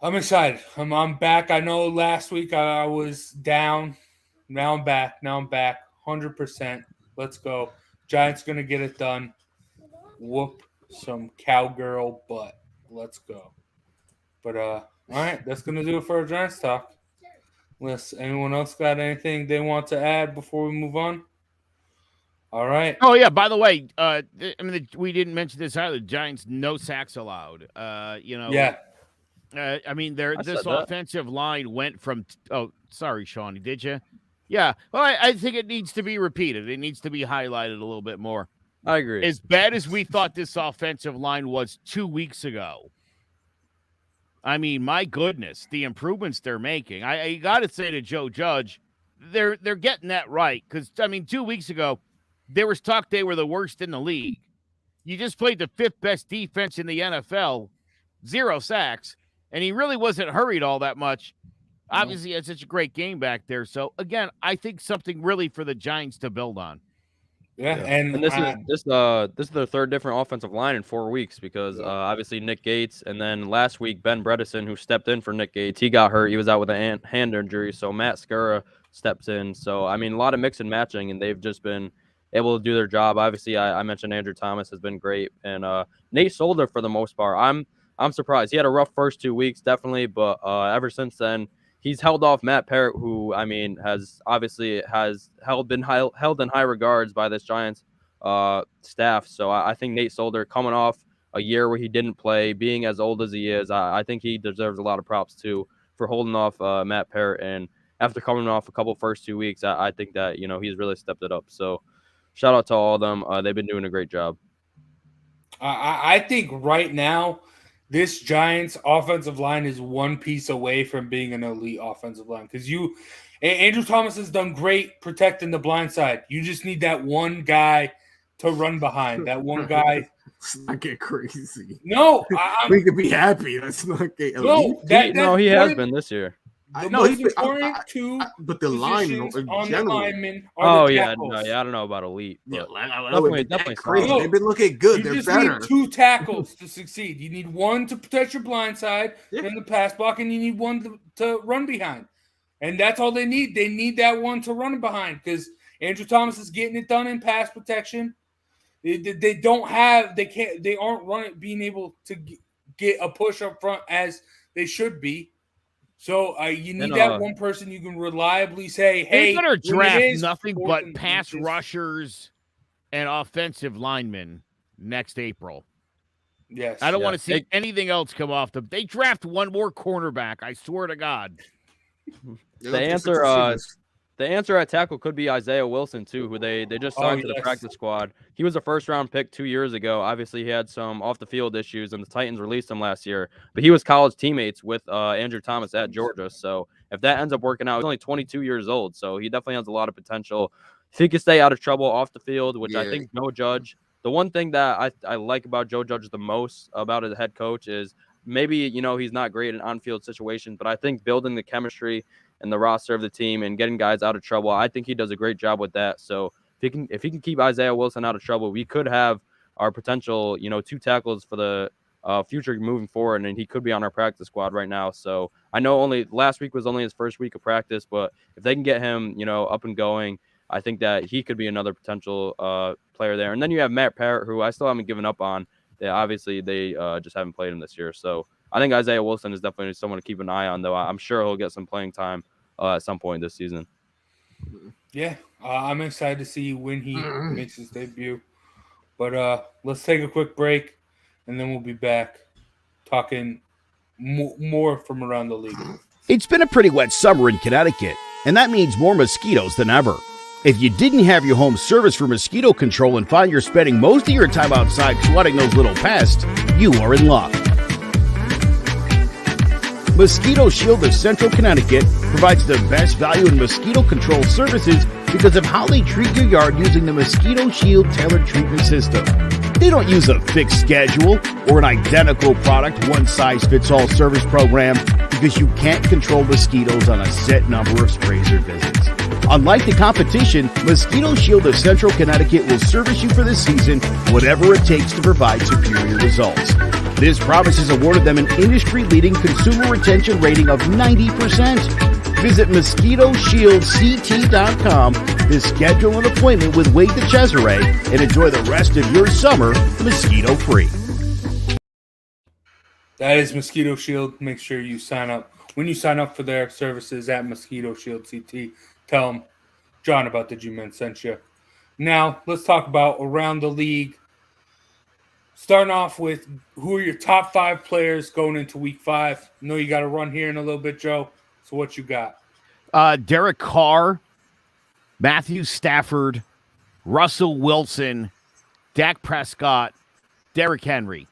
I'm back. I know last week I was down. Now I'm back. 100%. Let's go. Giants going to get it done. Whoop some cowgirl butt. Let's go. But, all right, that's going to do it for our Giants talk. Unless anyone else got anything they want to add before we move on? All right. Oh, yeah, by the way, we didn't mention this either. Giants, no sacks allowed. Yeah. I mean, this offensive line went from sorry, Shawnee, did you? Yeah. Well, I think it needs to be repeated. It needs to be highlighted a little bit more. I agree. As bad as we thought this offensive line was 2 weeks ago, I mean, my goodness, the improvements they're making. I got to say to Joe Judge, they're getting that right. Because, I mean, 2 weeks ago, there was talk they were the worst in the league. You just played the 5th best defense in the NFL, 0 sacks, and he really wasn't hurried all that much. Obviously, he had such a great game back there. So, again, I think something really for the Giants to build on. Yeah. And this is their 3rd different offensive line in 4 weeks because obviously Nick Gates, and then last week Ben Bredesen, who stepped in for Nick Gates, he got hurt. He was out with a hand injury, so Matt Skura steps in. So, I mean, a lot of mix and matching, and they've just been able to do their job. Obviously, I mentioned Andrew Thomas has been great, and Nate Solder for the most part. I'm surprised. He had a rough first 2 weeks, definitely, but ever since then, he's held off Matt Parrott, who, I mean, has held in high regards by this Giants staff. So I think Nate Solder, coming off a year where he didn't play, being as old as he is, I think he deserves a lot of props too for holding off Matt Parrott. And after coming off a couple first 2 weeks, I think that, you know, he's really stepped it up. So shout out to all of them. They've been doing a great job. I think right now, this Giants offensive line is one piece away from being an elite offensive line because Andrew Thomas has done great protecting the blind side. You just need that one guy to run behind. That one guy. Let's not get crazy. No, we could be happy. Let's not get elite. He has been this year. The most important but the line on the linemen are the tackles. I don't know about elite. Definitely crazy. They've been looking good. You They're just better. need 2 tackles to succeed. You need one to protect your blind side in the pass block, and you need one to run behind. And that's all they need. They need that one to run behind because Andrew Thomas is getting it done in pass protection. They aren't being able to get a push up front as they should be. So you need that one person you can reliably say, hey, they're going to draft nothing but pass rushers and offensive linemen next April. Yes. I don't want to see anything else come off them. They draft one more cornerback, I swear to God. The answer at tackle could be Isaiah Wilson, too, who they just signed to the practice squad. He was a first-round pick 2 years ago. Obviously, he had some off-the-field issues, and the Titans released him last year. But he was college teammates with Andrew Thomas at Georgia. So if that ends up working out, he's only 22 years old. So he definitely has a lot of potential. If he can stay out of trouble off the field, which I think Joe Judge The one thing that I like about Joe Judge the most about his head coach is maybe, he's not great in on-field situations, but I think building the chemistry and the roster of the team and getting guys out of trouble, I think he does a great job with that. So if he can keep Isaiah Wilson out of trouble, we could have our potential, 2 tackles for the future moving forward, and he could be on our practice squad right now. So I know last week was only his first week of practice, but if they can get him, up and going, I think that he could be another potential player there. And then you have Matt Parrott, who I still haven't given up on. Obviously, they just haven't played him this year. So I think Isaiah Wilson is definitely someone to keep an eye on, though. I'm sure he'll get some playing time at some point this season. Yeah, I'm excited to see when he makes his debut. But let's take a quick break, and then we'll be back talking more from around the league. It's been a pretty wet summer in Connecticut, and that means more mosquitoes than ever. If you didn't have your home service for mosquito control and find you're spending most of your time outside swatting those little pests, you are in luck. Mosquito Shield of Central Connecticut provides the best value in mosquito control services because of how they treat your yard using the Mosquito Shield tailored treatment system. They don't use a fixed schedule or an identical product, one-size-fits-all service program because you can't control mosquitoes on a set number of sprays or visits. Unlike the competition, Mosquito Shield of Central Connecticut will service you for the season, whatever it takes to provide superior results. This promise has awarded them an industry-leading consumer retention rating of 90%. Visit MosquitoShieldCT.com to schedule an appointment with Wade DeCesare and enjoy the rest of your summer mosquito-free. That is Mosquito Shield. Make sure you sign up. When you sign up for their services at Mosquito Shield CT, tell them John about the G-Men sent you. Now, let's talk about around the league. Starting off with who are your top 5 players going into week 5. I know you got to run here in a little bit, Joe. So what you got? Derek Carr, Matthew Stafford, Russell Wilson, Dak Prescott, Derrick Henry.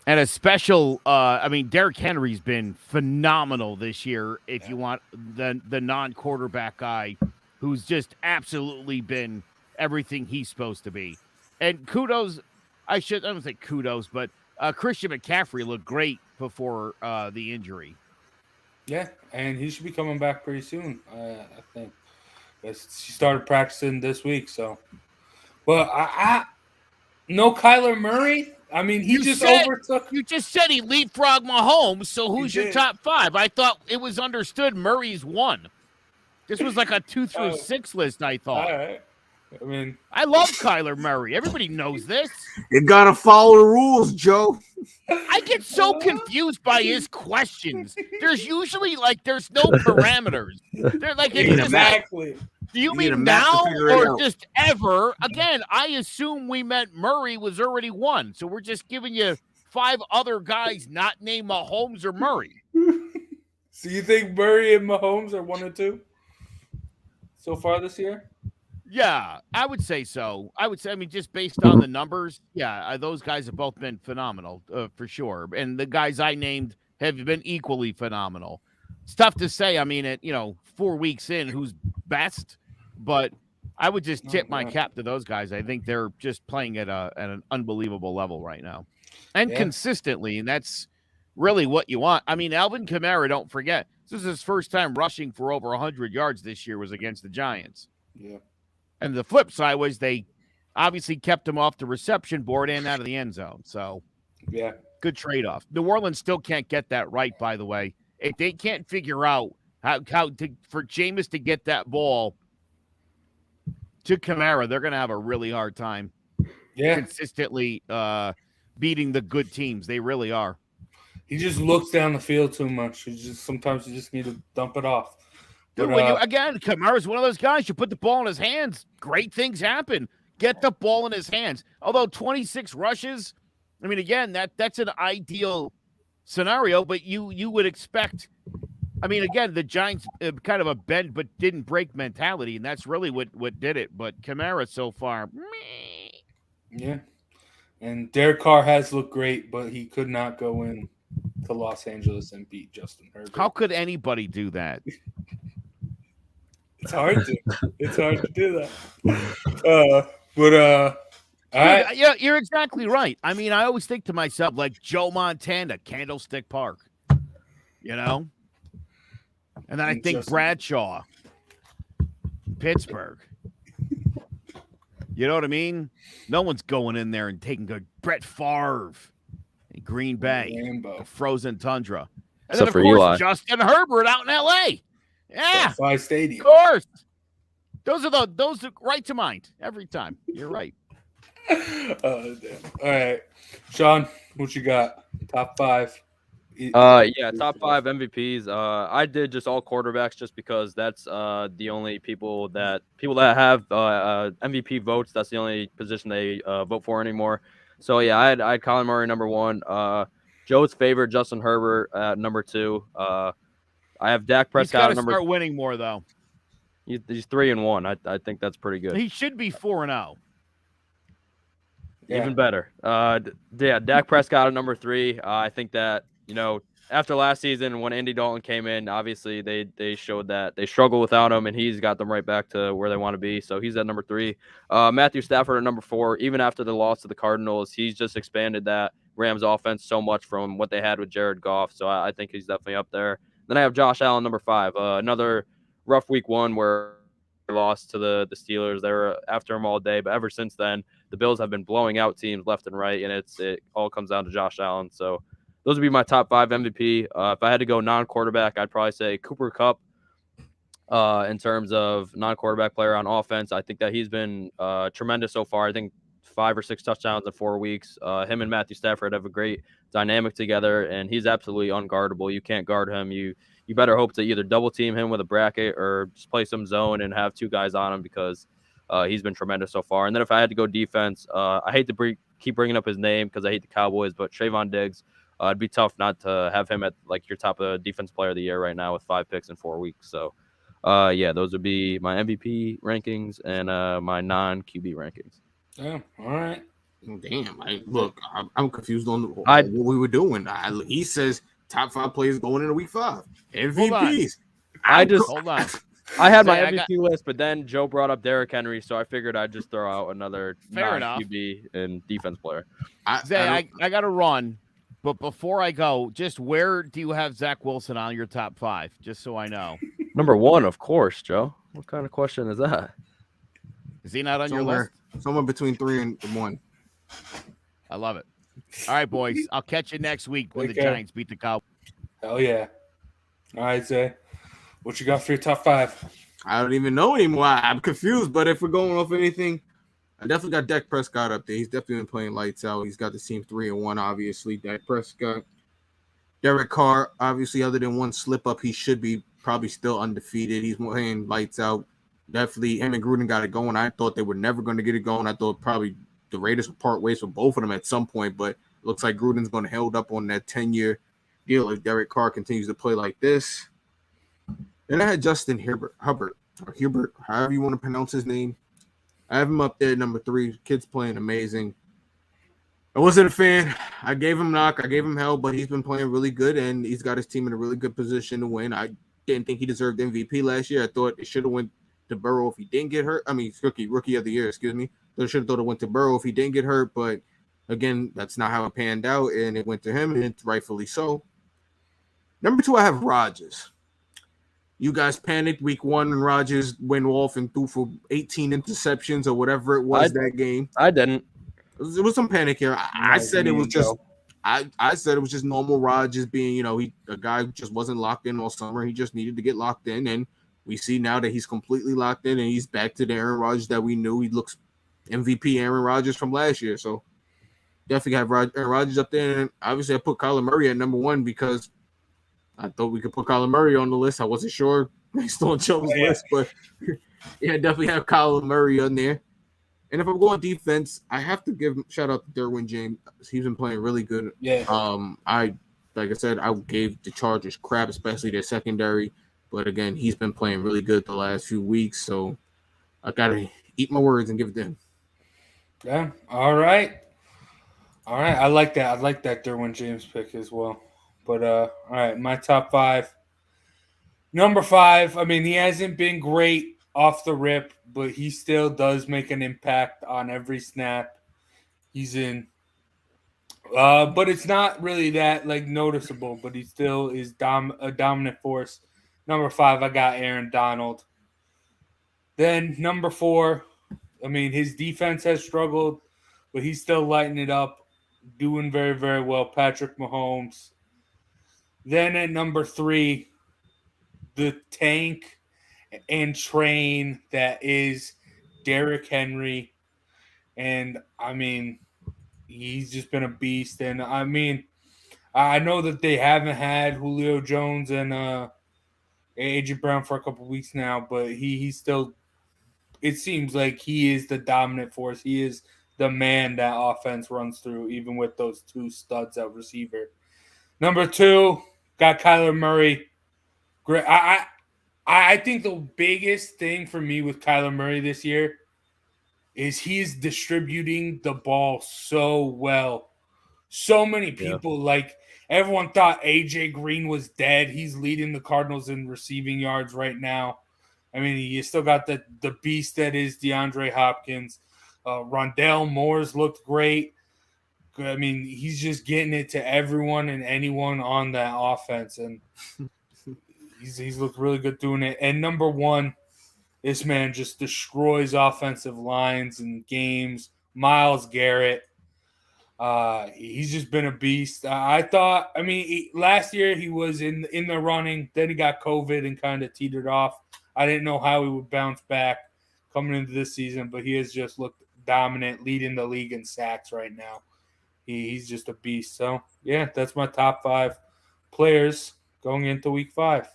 And a special, Derrick Henry's been phenomenal this year if you want the non-quarterback guy who's just absolutely been everything he's supposed to be. And kudos, I don't say kudos, but Christian McCaffrey looked great before the injury. Yeah, and he should be coming back pretty soon, I think. She started practicing this week, so. But I no Kyler Murray. I mean, he overtook. You just said he leapfrogged Mahomes, so who's your did. top 5? I thought it was understood Murray's 1. This was like a 2 through 6 list, I thought. All right. I mean, I love Kyler Murray. Everybody knows this. You gotta follow the rules, Joe. I get so confused by his questions. There's usually there's no parameters. They're like, it's just exactly. do you need a mean map to now figure it or out. just ever? Again, I assume we meant Murray was already 1. So we're just giving you 5 other guys not named Mahomes or Murray. So you think Murray and Mahomes are 1 or 2 so far this year? Yeah, I would say so. Just based on the numbers, yeah, those guys have both been phenomenal for sure. And the guys I named have been equally phenomenal. It's tough to say. I mean, 4 weeks in, who's best, but I would just tip my cap to those guys. I think they're just playing at an unbelievable level right now, and consistently, and that's really what you want. I mean, Alvin Kamara, don't forget, this is his first time rushing for over 100 yards this year was against the Giants. Yeah. And the flip side was they obviously kept him off the reception board and out of the end zone. So, yeah, good trade-off. New Orleans still can't get that right, by the way. If they can't figure out how for Jameis to get that ball to Kamara, they're going to have a really hard time consistently beating the good teams. They really are. He just looks down the field too much. Sometimes you just need to dump it off. Dude, Kamara's one of those guys, you put the ball in his hands, great things happen. Get the ball in his hands. Although 26 rushes, I mean, again, that's an ideal scenario, but you would expect, I mean, again, the Giants kind of a bend but didn't break mentality, and that's really what did it. But Kamara so far, meh. Yeah. And Derek Carr has looked great, but he could not go in to Los Angeles and beat Justin Herbert. How could anybody do that? It's hard to. It's hard to do that. But all right. Dude, yeah, you're exactly right. I mean, I always think to myself, like Joe Montana, Candlestick Park, you know? And then I think Interesting. Bradshaw, Pittsburgh. You know what I mean? No one's going in there and taking a Brett Favre in Green Bay, Rainbow. the frozen tundra. And Except then, of for course, Eli. Justin Herbert out in L.A. Yeah, SoFi of Stadium. course. Those are right to mind every time. You're right. Damn. All right, Sean, what you got? Top 5. Yeah, top 5 MVPs. I did just all quarterbacks just because that's the only people that have MVP votes. That's the only position they vote for anymore. So yeah, I had Kyler Murray number 1. Joe's favorite Justin Herbert at number 2. I have Dak He's Prescott got at to number. start winning more, though. He's 3-1. I think that's pretty good. He should be 4-0. Even better. Yeah, Dak Prescott at number 3. I think that, after last season when Andy Dalton came in, obviously they showed that they struggle without him, and he's got them right back to where they want to be. So he's at number 3. Matthew Stafford at number 4. Even after the loss to the Cardinals, he's just expanded that Rams offense so much from what they had with Jared Goff. So I think he's definitely up there. Then I have Josh Allen number 5. Another rough week 1 where they lost to the Steelers. They were after him all day, but ever since then, the Bills have been blowing out teams left and right, and it all comes down to Josh Allen. So those would be my top 5 MVP. If I had to go non-quarterback, I'd probably say Cooper Kupp. In terms of non-quarterback player on offense, I think that he's been tremendous so far. I think 5 or 6 touchdowns in 4 weeks. Him and Matthew Stafford have a great dynamic together, and he's absolutely unguardable. You can't guard him. You better hope to either double team him with a bracket or just play some zone and have 2 guys on him because he's been tremendous so far. And then if I had to go defense, I hate to keep bringing up his name because I hate the Cowboys, but Trayvon Diggs. It'd be tough not to have him at like your top defense player of the year right now with 5 picks in 4 weeks. So, yeah, those would be my MVP rankings and my non-QB rankings. Damn. All right. Damn. I'm confused on what we were doing. He says top 5 players going into week 5. MVPs. Hold on. I had my Say, MVP list, but then Joe brought up Derrick Henry, so I figured I'd just throw out another non-QB and defense player. I got to run. But before I go, just where do you have Zach Wilson on your top 5? Just so I know. Number 1, of course, Joe. What kind of question is that? Is he not on your list? Somewhere between 3 and 1. I love it. All right, boys. I'll catch you next week when Take the care. Giants beat the Cowboys. Hell yeah. All right, Zay. What you got for your top 5? I don't even know anymore. I'm confused, but if we're going off anything, I definitely got Dak Prescott up there. He's definitely been playing lights out. He's got the team 3-1, obviously. Dak Prescott. Derek Carr, obviously, other than one slip up, he should be probably still undefeated. He's playing lights out. Definitely, him and Gruden got it going. I thought they were never going to get it going. I thought probably the Raiders would part ways with both of them at some point, but it looks like Gruden's going to hold up on that 10-year deal if Derek Carr continues to play like this. Then I had Justin Hubbard, however you want to pronounce his name. I have him up there at number 3. Kid's playing amazing. I wasn't a fan. I gave him knock. I gave him hell, but he's been playing really good, and he's got his team in a really good position to win. I didn't think he deserved MVP last year. I thought it should have went to Burrow if he didn't get hurt. I mean, rookie of the year, excuse me. I should have thought it went to Burrow if he didn't get hurt, but again, that's not how it panned out, and it went to him, and it's rightfully so. Number 2, I have Rodgers. You guys panicked week 1 and Rodgers went off and threw for 18 interceptions or whatever it was that game. I didn't. There was some panic here. I said it was just I said it was just normal Rodgers being, a guy who just wasn't locked in all summer. He just needed to get locked in, and we see now that he's completely locked in and he's back to the Aaron Rodgers that we knew. He looks MVP Aaron Rodgers from last year. So definitely have Aaron Rodgers up there. And obviously I put Kyler Murray at number 1 because I thought we could put Kyler Murray on the list. I wasn't sure based on Joe's list, but yeah, definitely have Kyler Murray on there. And if I'm going defense, I have to give shout out to Derwin James. He's been playing really good. Yeah. I gave the Chargers crap, especially their secondary. But again, he's been playing really good the last few weeks. So I gotta eat my words and give it to him. Yeah. All right. I like that. I like that Derwin James pick as well. But all right, my top 5. Number 5, I mean, he hasn't been great off the rip, but he still does make an impact on every snap he's in. But it's not really that like noticeable, but he still is a dominant force. Number 5, I got Aaron Donald. Then number 4, I mean, his defense has struggled, but he's still lighting it up, doing very, very well. Patrick Mahomes. Then at number 3, the tank and train that is Derrick Henry. And, I mean, he's just been a beast. And, I mean, I know that they haven't had Julio Jones and AJ Brown for a couple weeks now, but he's still – it seems like he is the dominant force. He is the man that offense runs through, even with those 2 studs at receiver. Number 2, got Kyler Murray. Great. I think the biggest thing for me with Kyler Murray this year is he's distributing the ball so well. So many people, like everyone thought AJ Green was dead. He's leading the Cardinals in receiving yards right now. I mean, you still got the beast that is DeAndre Hopkins. Rondell Moore's looked great. I mean, he's just getting it to everyone and anyone on that offense, and he's looked really good doing it. And number 1, this man just destroys offensive lines and games. Myles Garrett. He's just been a beast. Last year he was in the running. Then he got COVID and kind of teetered off. I didn't know how he would bounce back coming into this season, but he has just looked dominant, leading the league in sacks right now. He's just a beast. So, yeah, that's my top 5 players going into week 5.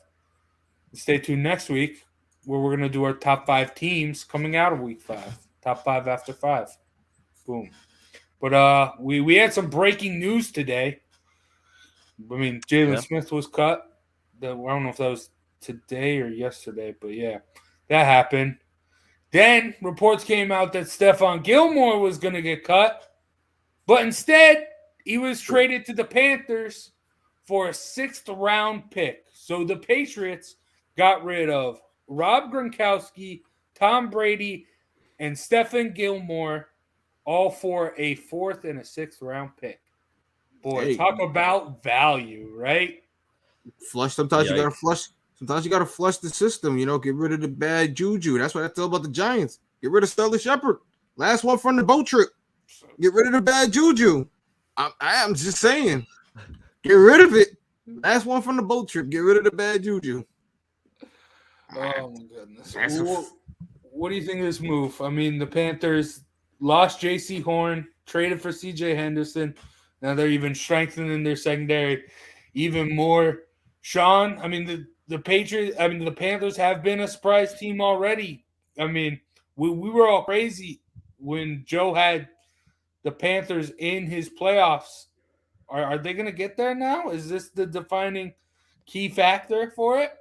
Stay tuned next week where we're going to do our top 5 teams coming out of week 5. Top 5 after 5. Boom. But we had some breaking news today. I mean, Jalen Smith was cut. I don't know if that was today or yesterday, but yeah, that happened. Then reports came out that Stephon Gilmore was going to get cut, but instead he was traded to the Panthers for a 6th-round pick. So the Patriots got rid of Rob Gronkowski, Tom Brady, and Stephon Gilmore, all for a 4th and a 6th-round pick. Boy, talk about value, right? Sometimes you gotta flush. Sometimes you gotta flush the system. Get rid of the bad juju. That's what I tell about the Giants. Get rid of Sterling Shepard. Last one from the boat trip. Get rid of the bad juju. I'm just saying. Get rid of it. Last one from the boat trip. Get rid of the bad juju. Oh my goodness. What do you think of this move? I mean, the Panthers lost J.C. Horn, traded for C.J. Henderson. Now they're even strengthening their secondary even more. Sean, I mean, the Panthers have been a surprise team already. I mean, we were all crazy when Joe had the Panthers in his playoffs. Are they going to get there now? Is this the defining key factor for it?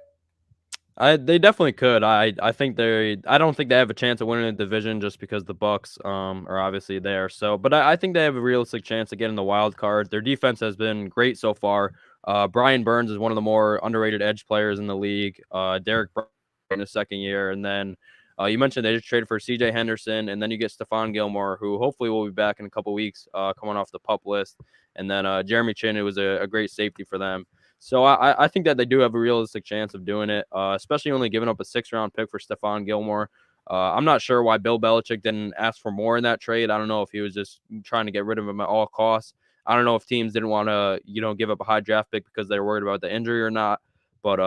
They definitely could. I don't think they have a chance of winning the division just because the Bucs are obviously there. So, but I think they have a realistic chance of getting the wild card. Their defense has been great so far. Brian Burns is one of the more underrated edge players in the league. Derek Brown in his 2nd year, and then you mentioned they just traded for C.J. Henderson, and then you get Stephon Gilmore, who hopefully will be back in a couple weeks, coming off the PUP list, and then Jeremy Chin, who was a great safety for them. So I think that they do have a realistic chance of doing it, especially only giving up a 6th-round pick for Stephon Gilmore. I'm not sure why Bill Belichick didn't ask for more in that trade. I don't know if he was just trying to get rid of him at all costs. I don't know if teams didn't want to, give up a high draft pick because they were worried about the injury or not. But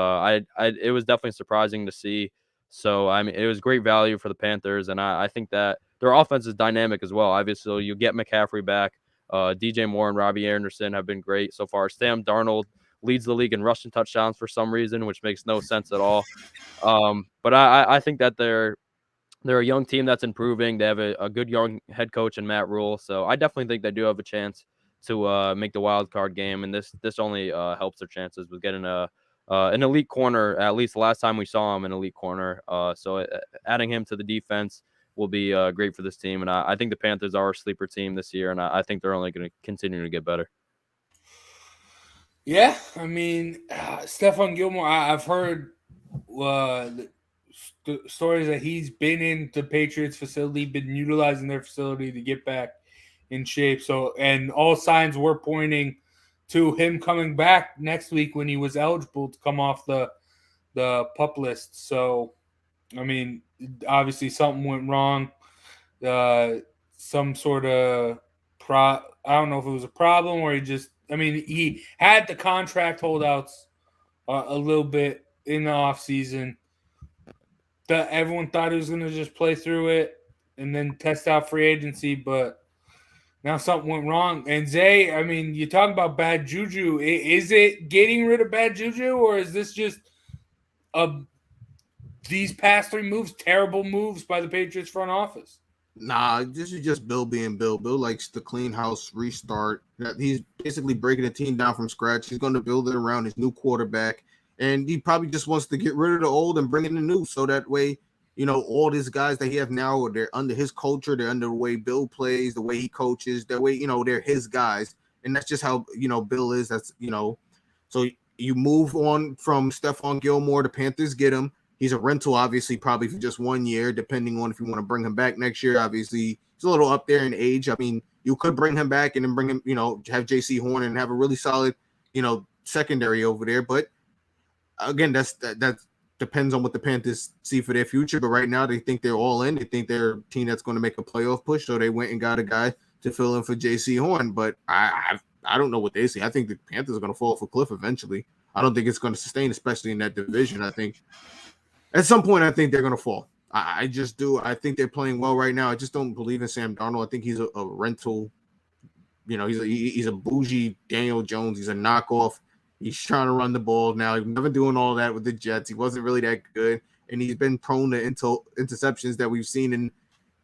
it was definitely surprising to see. So, I mean, it was great value for the Panthers, and I think that their offense is dynamic as well. Obviously, you get McCaffrey back. DJ Moore and Robbie Anderson have been great so far. Sam Darnold leads the league in rushing touchdowns for some reason, which makes no sense at all. But I think that they're a young team that's improving. They have a good young head coach in Matt Rule. So I definitely think they do have a chance to make the wild card game. And this only helps their chances with getting an elite corner. At least the last time we saw him, an elite corner. So adding him to the defense will be great for this team. And I think the Panthers are a sleeper team this year. And I think they're only going to continue to get better. Yeah, I mean, Stephon Gilmore, I've heard stories that he's been in the Patriots facility, been utilizing their facility to get back in shape. So, and all signs were pointing to him coming back next week when he was eligible to come off the PUP list. So, I mean, obviously something went wrong. Some sort of I don't know if it was a problem or he had the contract holdouts a little bit in the offseason. Everyone thought he was going to just play through it and then test out free agency, but now something went wrong. And Zay, I mean, you talk about bad juju. Is it getting rid of bad juju, or is this just these past 3 moves, terrible moves by the Patriots front office? Nah, this is just Bill being Bill. Bill likes to clean house, restart. He's basically breaking the team down from scratch. He's going to build it around his new quarterback. And he probably just wants to get rid of the old and bring in the new. So that way, all these guys that he have now, they're under his culture. They're under the way Bill plays, the way he coaches, the way, they're his guys. And that's just how, Bill is. That's, so you move on from Stephon Gilmore. The Panthers get him. He's a rental, obviously, probably for just 1 year, depending on if you want to bring him back next year. Obviously, he's a little up there in age. I mean, you could bring him back and then bring him, have J.C. Horn and have a really solid, secondary over there. But again, that depends on what the Panthers see for their future. But right now, they think they're all in. They think they're a team that's going to make a playoff push. So they went and got a guy to fill in for J.C. Horn. But I don't know what they see. I think the Panthers are going to fall off a cliff eventually. I don't think it's going to sustain, especially in that division. I think at some point, I think they're going to fall. I just do. I think they're playing well right now. I just don't believe in Sam Darnold. I think he's a rental. He's a bougie Daniel Jones. He's a knockoff. He's trying to run the ball now. He's never doing all that with the Jets. He wasn't really that good, and he's been prone to interceptions that we've seen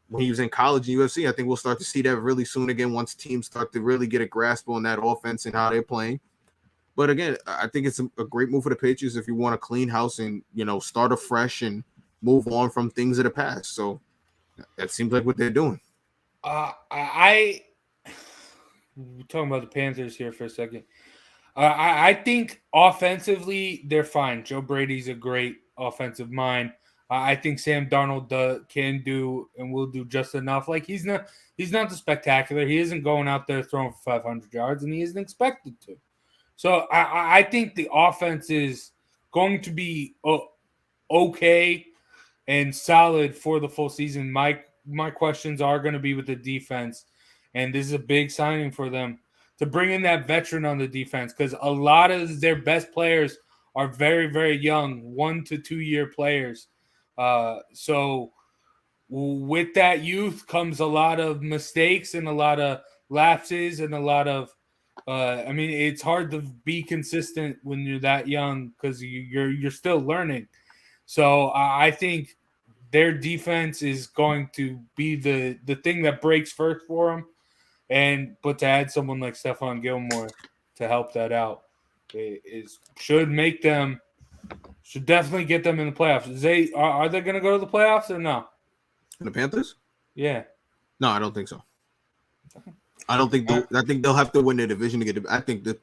when he was in college and UFC. I think we'll start to see that really soon again once teams start to really get a grasp on that offense and how they're playing. But again, I think it's a great move for the Patriots if you want to clean house and, start afresh and move on from things of the past. So that seems like what they're doing. We're talking about the Panthers here for a second. I think offensively they're fine. Joe Brady's a great offensive mind. I think Sam Darnold can do and will do just enough. Like he's not the spectacular. He isn't going out there throwing for 500 yards, and he isn't expected to. So I think the offense is going to be okay and solid for the full season. My questions are going to be with the defense, and this is a big signing for them to bring in that veteran on the defense because a lot of their best players are very, very young, 1 to 2 year players. So with that youth comes a lot of mistakes and a lot of lapses and a lot of it's hard to be consistent when you're that young because you're still learning. So I think their defense is going to be the thing that breaks first for them. But to add someone like Stephon Gilmore to help that out should definitely get them in the playoffs. Are they going to go to the playoffs or no? The Panthers? Yeah. No, I don't think so. I think they'll have to win their division to get it. I think that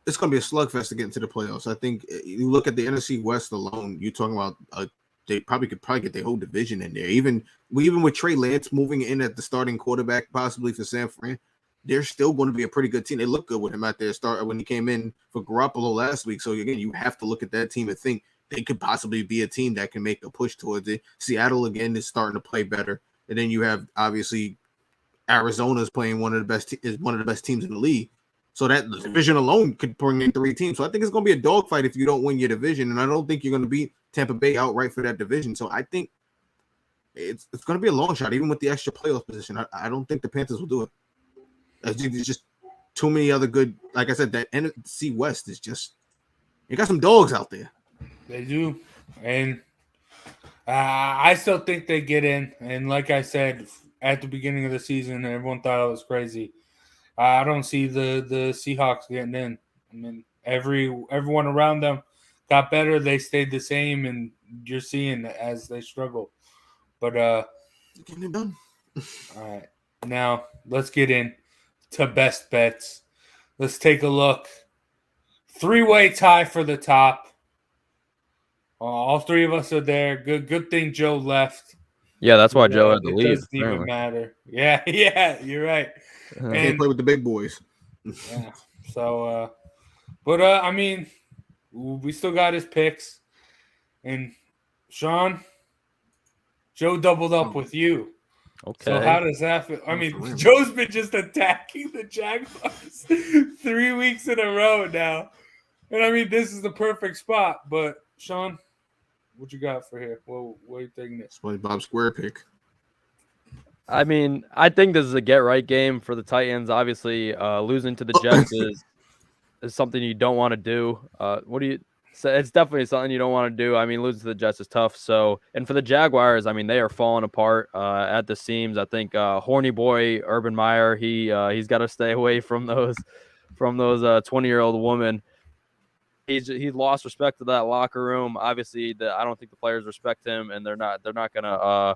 it's going to be a slugfest to get into the playoffs. I think you look at the NFC West alone, you're talking about they probably could get their whole division in there. Even with Trey Lance moving in at the starting quarterback, possibly for San Fran, they're still going to be a pretty good team. They look good with him out there when he came in for Garoppolo last week. So again, you have to look at that team and think they could possibly be a team that can make a push towards it. Seattle again is starting to play better, and then you have obviously Arizona is playing one of the best teams in the league. So that division alone could bring in 3 teams. So I think it's going to be a dogfight if you don't win your division, and I don't think you're going to beat Tampa Bay outright for that division. So I think it's going to be a long shot, even with the extra playoff position. I don't think the Panthers will do it. I think there's just too many other good. Like I said, that NFC West is just you got some dogs out there. They do, and I still think they get in. And like I said at the beginning of the season, everyone thought it was crazy. I don't see the Seahawks getting in. I mean, everyone around them got better. They stayed the same, and you're seeing as they struggle. But getting it done. All right, now let's get in to best bets. Let's take a look. 3-way tie for the top. All three of us are there. Good thing Joe left. Yeah, that's why Joe had to It leave. doesn't even matter. Yeah, yeah, you're right. Can't And play with the big boys. yeah, so but I mean, we still got his picks, and Sean, Joe doubled up with you. Okay. So how does that feel? I mean, for real. Joe's been just attacking the Jaguars 3 weeks in a row now, and I mean this is the perfect spot. But Sean, what you got for here? What are you thinking? This? SpongeBob Square pick. I mean, I think this is a get right game for the Titans. Obviously, losing to the Jets is something you don't want to do. What do you say? It's definitely something you don't want to do. I mean, losing to the Jets is tough. So, and for the Jaguars, I mean, they are falling apart at the seams. I think horny boy Urban Meyer, he's got to stay away from those 20-year-old women. He's lost respect to that locker room. Obviously, I don't think the players respect him, and they're not gonna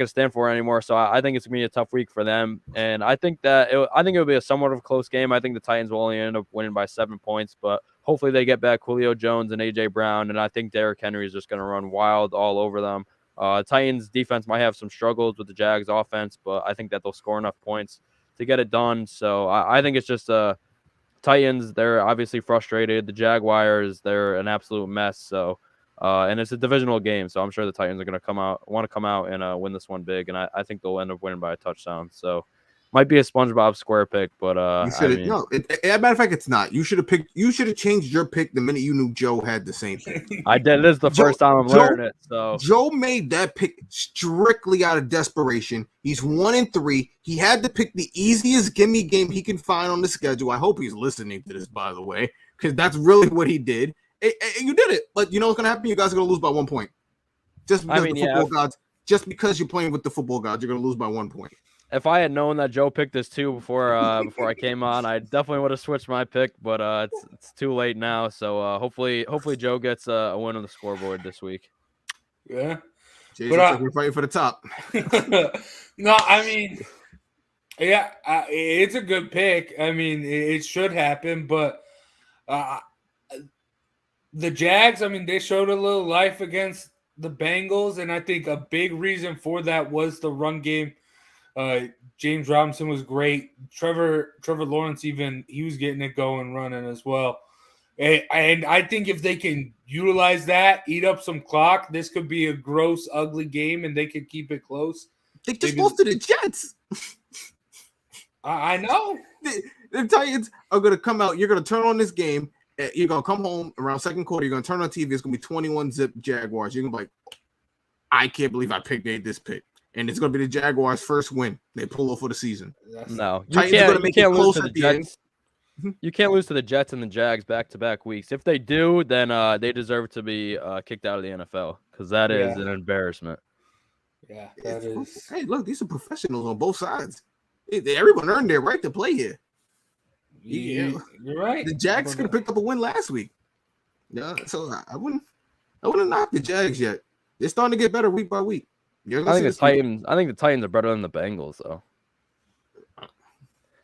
stand for it anymore. So I think it's gonna be a tough week for them. And I think it'll be a somewhat of a close game. I think the Titans will only end up winning by 7 points, but hopefully they get back Julio Jones and AJ Brown. And I think Derrick Henry is just gonna run wild all over them. Titans defense might have some struggles with the Jags offense, but I think that they'll score enough points to get it done. So I think it's just Titans, they're obviously frustrated. The Jaguars, they're an absolute mess. So, and it's a divisional game, so I'm sure the Titans are going to want to come out and win this one big, and I think they'll end up winning by a touchdown. So, might be a SpongeBob Square pick, but matter of fact, it's not. You should have changed your pick the minute you knew Joe had the same pick. I did. This is the first time I'm learning it. So Joe made that pick strictly out of desperation. He's 1-3. He had to pick the easiest gimme game he can find on the schedule. I hope he's listening to this, by the way, because that's really what he did. You did it, but you know what's gonna happen? You guys are gonna lose by 1 point. Just because you're playing with the football gods, you're gonna lose by 1 point. if I had known that Joe picked this too before I came on, I definitely would have switched my pick. But it's too late now. So hopefully Joe gets a win on the scoreboard this week. Yeah, but we're fighting for the top. No, I mean, yeah, it's a good pick. I mean, it should happen, but the Jags, I mean, they showed a little life against the Bengals, and I think a big reason for that was the run game. James Robinson was great. Trevor Lawrence, even he was getting it going, running as well. And I think if they can utilize that, eat up some clock, this could be a gross, ugly game, and they could keep it close. They just lost to the Jets. I know. The Titans are going to come out. You're going to turn on this game. You're going to come home around second quarter. You're going to turn on TV. It's going to be 21-zip Jaguars. You're going to be like, I can't believe I made this pick. And it's going to be the Jaguars' first win. They pull off for the season. No, you Titans can't lose to at the the Jets. You can't lose to the Jets and the Jags back-to-back weeks. If they do, then they deserve to be kicked out of the NFL because that is an embarrassment. Yeah, that is. Hey, look, these are professionals on both sides. Everyone earned their right to play here. You're right. The Jags could have picked up a win last week. Yeah, so I wouldn't knock the Jags yet. They're starting to get better week by week. I think the Titans are better than the Bengals, though.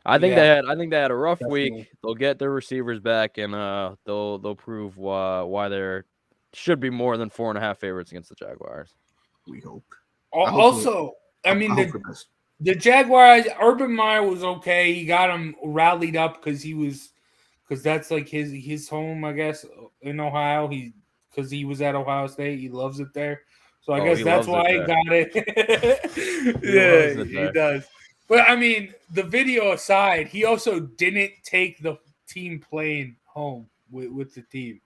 I think they had a rough week. They'll get their receivers back, and they'll prove why there should be more than 4.5 favorites against the Jaguars. We hope. Also, I mean the Jaguars. Urban Meyer was okay. He got him rallied up because that's like his home, I guess, in Ohio. Because he was at Ohio State, he loves it there. So I guess that's why he got it. He does. But I mean, the video aside, he also didn't take the team plane home with the team,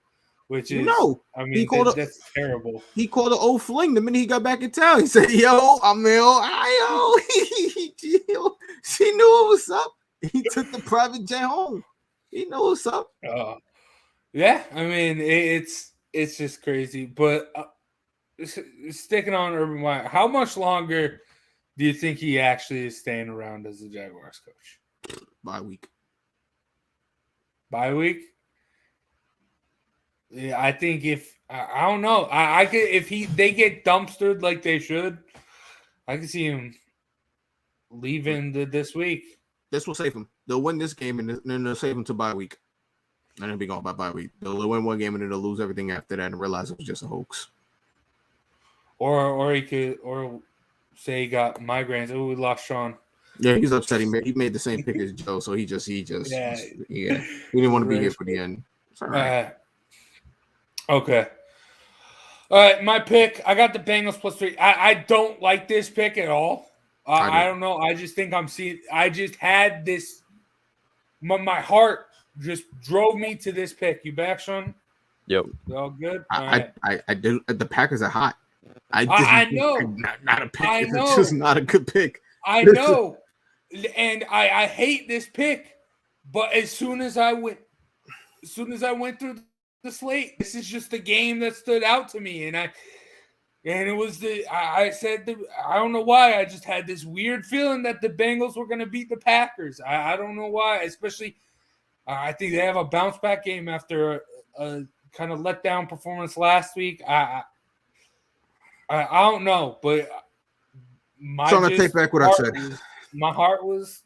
which is I mean, that's terrible. He called an old fling the minute he got back in town. He said, "Yo, I'm ill." She knew what was up. He took the private jet home. He knew what's up. Yeah, I mean, it's just crazy. But sticking on Urban Meyer, how much longer do you think he actually is staying around as the Jaguars coach? Bye week. Yeah, I think I don't know. I could if they get dumpstered like they should, I could see him leaving this week. This will save him. They'll win this game and then they'll save him to bye week. And they'll be going bye week. They'll win one game and then they'll lose everything after that and realize it was just a hoax. Or he could, or say he got migraines. Oh, we lost Sean. Yeah, he's upset. He made the same pick as Joe, so he just Yeah. He didn't want to be here for the end. It's all right. Okay. All right, my pick. I got the Bengals +3. I don't like this pick at all. I don't know. I just think I just had this. My heart just drove me to this pick. You back, Sean? Yep. All good. I do. The Packers are hot. I know. Not a pick. I It's know. just not a good pick. I know, and I hate this pick. But as soon as I went through the slate, this is just the game that stood out to me, and it was I said I don't know why, I just had this weird feeling that the Bengals were going to beat the Packers. I don't know why, especially I think they have a bounce back game after a kind of letdown performance last week. I don't know, but I take back what I said. My heart was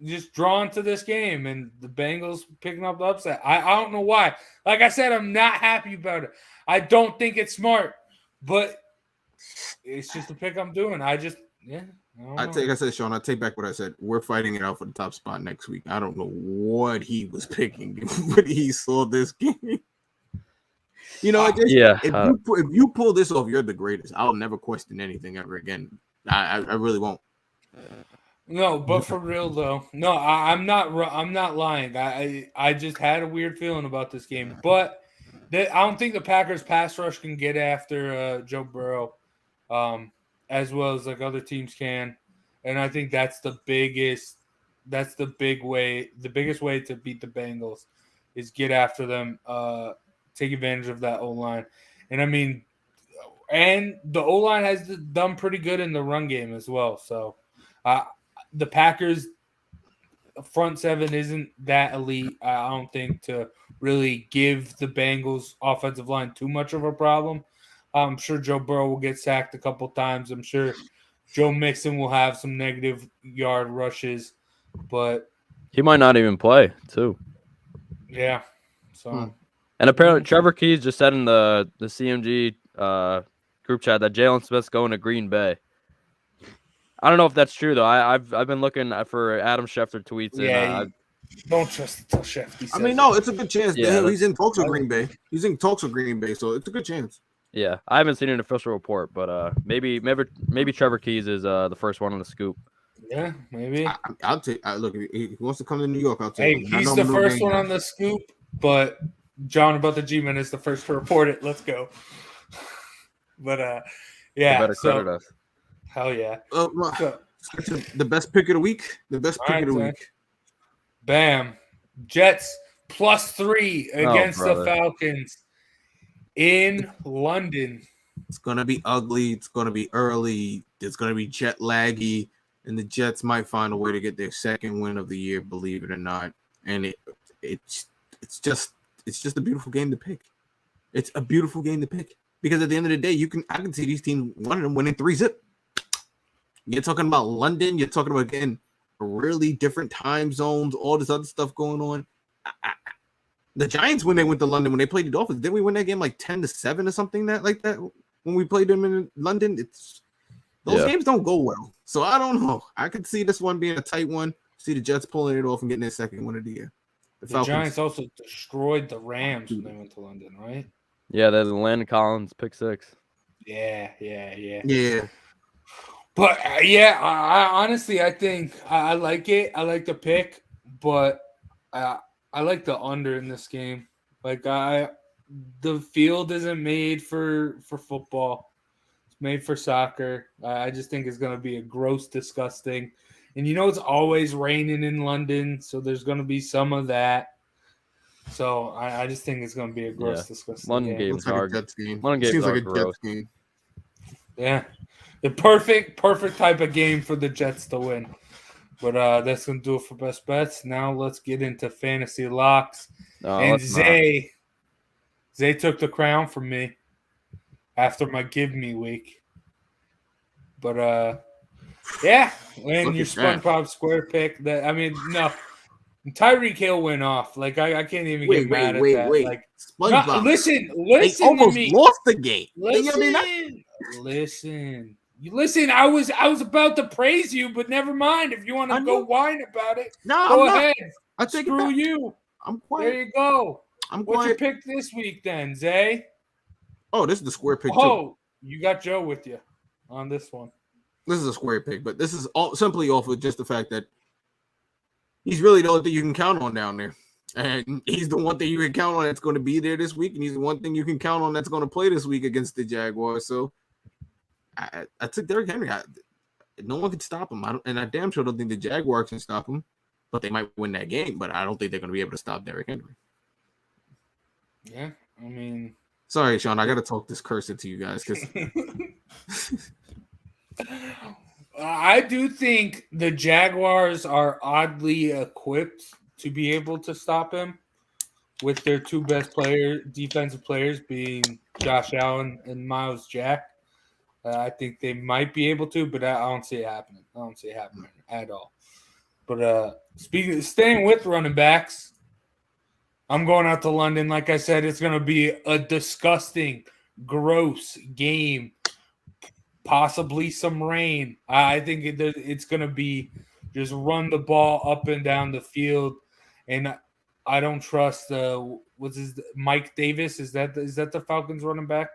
just drawn to this game, and the Bengals picking up the upset. I don't know why. Like I said, I'm not happy about it. I don't think it's smart, but it's just the pick I'm doing. I said, Sean, I take back what I said. We're fighting it out for the top spot next week. I don't know what he was picking when he saw this game. You know, if you pull this off, you're the greatest. I'll never question anything ever again. I really won't. No, but for real though, no, I'm not lying. I just had a weird feeling about this game, but I don't think the Packers pass rush can get after Joe Burrow, as well as like other teams can, and I think that's the biggest way to beat the Bengals is get after them, take advantage of that O-line, and I mean, and the O-line has done pretty good in the run game as well, so. The Packers front seven isn't that elite, I don't think, to really give the Bengals offensive line too much of a problem. I'm sure Joe Burrow will get sacked a couple times. I'm sure Joe Mixon will have some negative yard rushes, but he might not even play too. Yeah. So and apparently Trevor Keys just said in the CMG group chat that Jalen Smith's going to Green Bay. I don't know if that's true though. I've been looking for Adam Schefter tweets. Yeah, and, don't trust until Schefter. I mean, no, it's a good chance. Yeah, he's in talks with Green Bay. So it's a good chance. Yeah, I haven't seen an official report, but maybe Trevor Keys is the first one on the scoop. Yeah, maybe. I'll take. Look, if he wants to come to New York, I'll take. Hey, he's the first one on the scoop, but John about the G-Man is the first to report it. Let's go. But yeah, They better credit us. Hell yeah. The best pick of the week. Week. Bam. Jets +3 against the Falcons in London. It's going to be ugly. It's going to be early. It's going to be jet laggy. And the Jets might find a way to get their second win of the year, believe it or not. And it's just a beautiful game to pick. It's a beautiful game to pick. Because at the end of the day, I can see these teams, one of them winning 3-0. You're talking about London. You're talking about, again, really different time zones, all this other stuff going on. The Giants, when they went to London, when they played the Dolphins, didn't we win that game like 10-7 or something like that? When we played them in London, those games don't go well. So I don't know. I could see this one being a tight one. See the Jets pulling it off and getting their second win of the year. The Giants also destroyed the Rams when they went to London, right? Yeah, there's Landon Collins pick 6. Yeah. But I honestly, I think I like it. I like the pick, but I like the under in this game. Like the field isn't made for football; it's made for soccer. I just think it's going to be a gross, disgusting, and it's always raining in London, so there's going to be some of that. So I just think it's going to be a gross, disgusting. London game. games are game. London games seems are like a gross. Jets game. Yeah. The perfect type of game for the Jets to win. But that's going to do it for best bets. Now let's get into fantasy locks. And Zay took the crown from me after my give me week. But yeah, and your SpongeBob Square pick. No, Tyreek Hill went off. Like I can't even get mad at that. Like, SpongeBob. listen They to almost me. lost the game. Listen. I was about to praise you, but never mind. If you want to go whine about it, No, go I'm ahead. I take Screw it back. you. I'm There quiet. you go. I'm What's your quiet. pick this week then, Zay? Oh, this is the square pick too. Oh, you got Joe with you on this one. This is a square pick, but this is all simply off of just the fact that he's really the only thing you can count on down there. And he's the one thing you can count on that's going to be there this week, and he's the one thing you can count on that's going to play this week against the Jaguars. So I took Derrick Henry. No one can stop him. I damn sure don't think the Jaguars can stop him, but they might win that game. But I don't think they're going to be able to stop Derrick Henry. Yeah, I mean, sorry, Sean, I got to talk this curse into you guys because I do think the Jaguars are oddly equipped to be able to stop him with their two best defensive players being Josh Allen and Myles Jack. I think they might be able to, but I don't see it happening. I don't see it happening at all. But staying with running backs, I'm going out to London. Like I said, it's going to be a disgusting, gross game. Possibly some rain. I think it's going to be just run the ball up and down the field. And I don't trust Mike Davis. Is that the Falcons running back?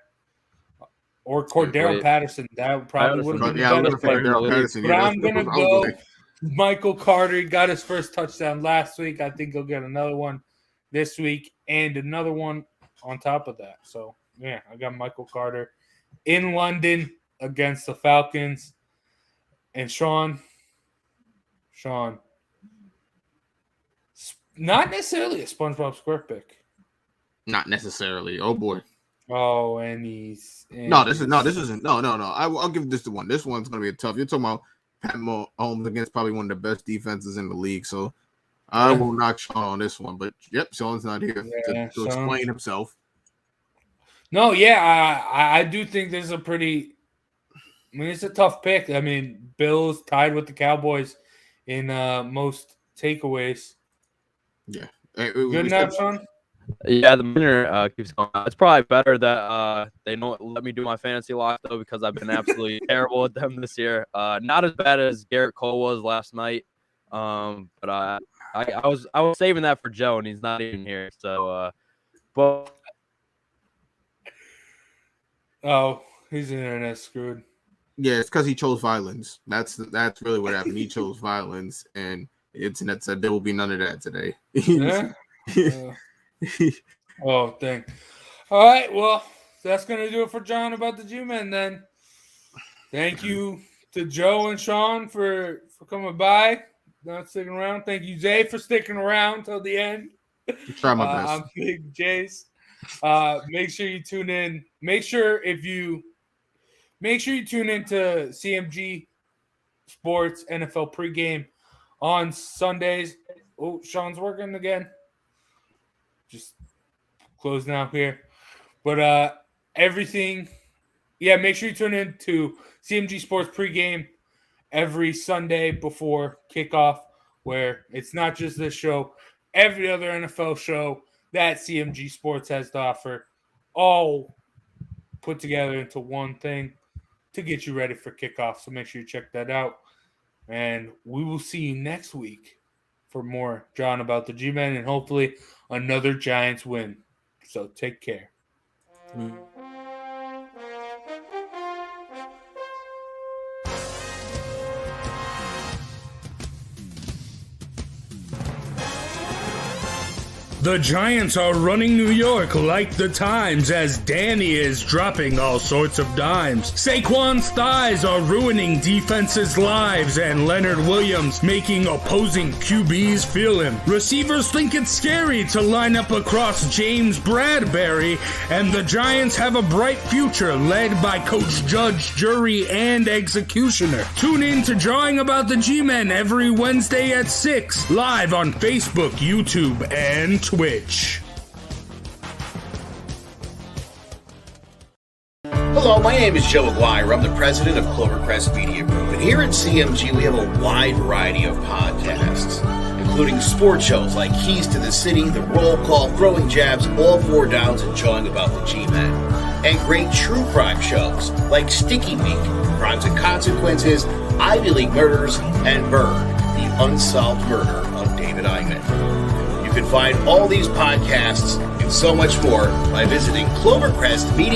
Or Cordero Patterson. That probably would have been better. But I'm going to go Michael Carter. He got his first touchdown last week. I think he'll get another one this week and another one on top of that. So, yeah, I got Michael Carter in London against the Falcons. And Sean, not necessarily a SpongeBob Square pick. not necessarily. Oh boy. Oh, and this isn't. I'll give this to one. This one's gonna be a tough. You're talking about Pat Mahomes against probably one of the best defenses in the league. So I will knock Sean on this one. But yep, Sean's not here to explain himself. No, yeah, I do think this is it's a tough pick. I mean, Bills tied with the Cowboys in most takeaways. Yeah. Good enough, Sean? Yeah, the winner keeps going. It's probably better that they don't let me do my fantasy lock, though, because I've been absolutely terrible at them this year. Not as bad as Garrett Cole was last night, but I was saving that for Joe, and he's not even here. So, but his internet screwed. Yeah, it's because he chose violence. That's really what happened. He chose violence, and the internet said there will be none of that today. Yeah. Oh, dang. All right, well, that's going to do it for John about the G-Men then. Thank you to Joe and Sean for coming by, not sticking around. Thank you, Zay, for sticking around till the end. Try my best. I'm Big Jace. Make sure you tune in. Make sure you tune in to CMG Sports NFL pregame on Sundays. Oh, Sean's working again. Just closing out here. But everything, make sure you tune in to CMG Sports pregame every Sunday before kickoff, where it's not just this show, every other NFL show that CMG Sports has to offer, all put together into one thing to get you ready for kickoff. So make sure you check that out. And we will see you next week for more John about the G-Men and hopefully another Giants win. So take care. The Giants are running New York like the Times as Danny is dropping all sorts of dimes. Saquon's thighs are ruining defenses' lives and Leonard Williams making opposing QBs feel him. Receivers think it's scary to line up across James Bradbury, and the Giants have a bright future led by Coach Judge, Jury, and Executioner. Tune in to Drawing About the G-Men every Wednesday at 6, live on Facebook, YouTube, and Twitch. Hello, my name is Joe Aguirre. I'm the president of Clovercrest Media Group, and here at CMG we have a wide variety of podcasts, including including sports shows like Keys to the City, The Roll Call, Throwing Jabs, All Four Downs, and Jawing About the G-Men. And great true crime shows like Sticky Week, Crimes and Consequences, Ivy League Murders, and Bird, the unsolved murder of David Eichmann. You can find all these podcasts and so much more by visiting Clovercrest Media.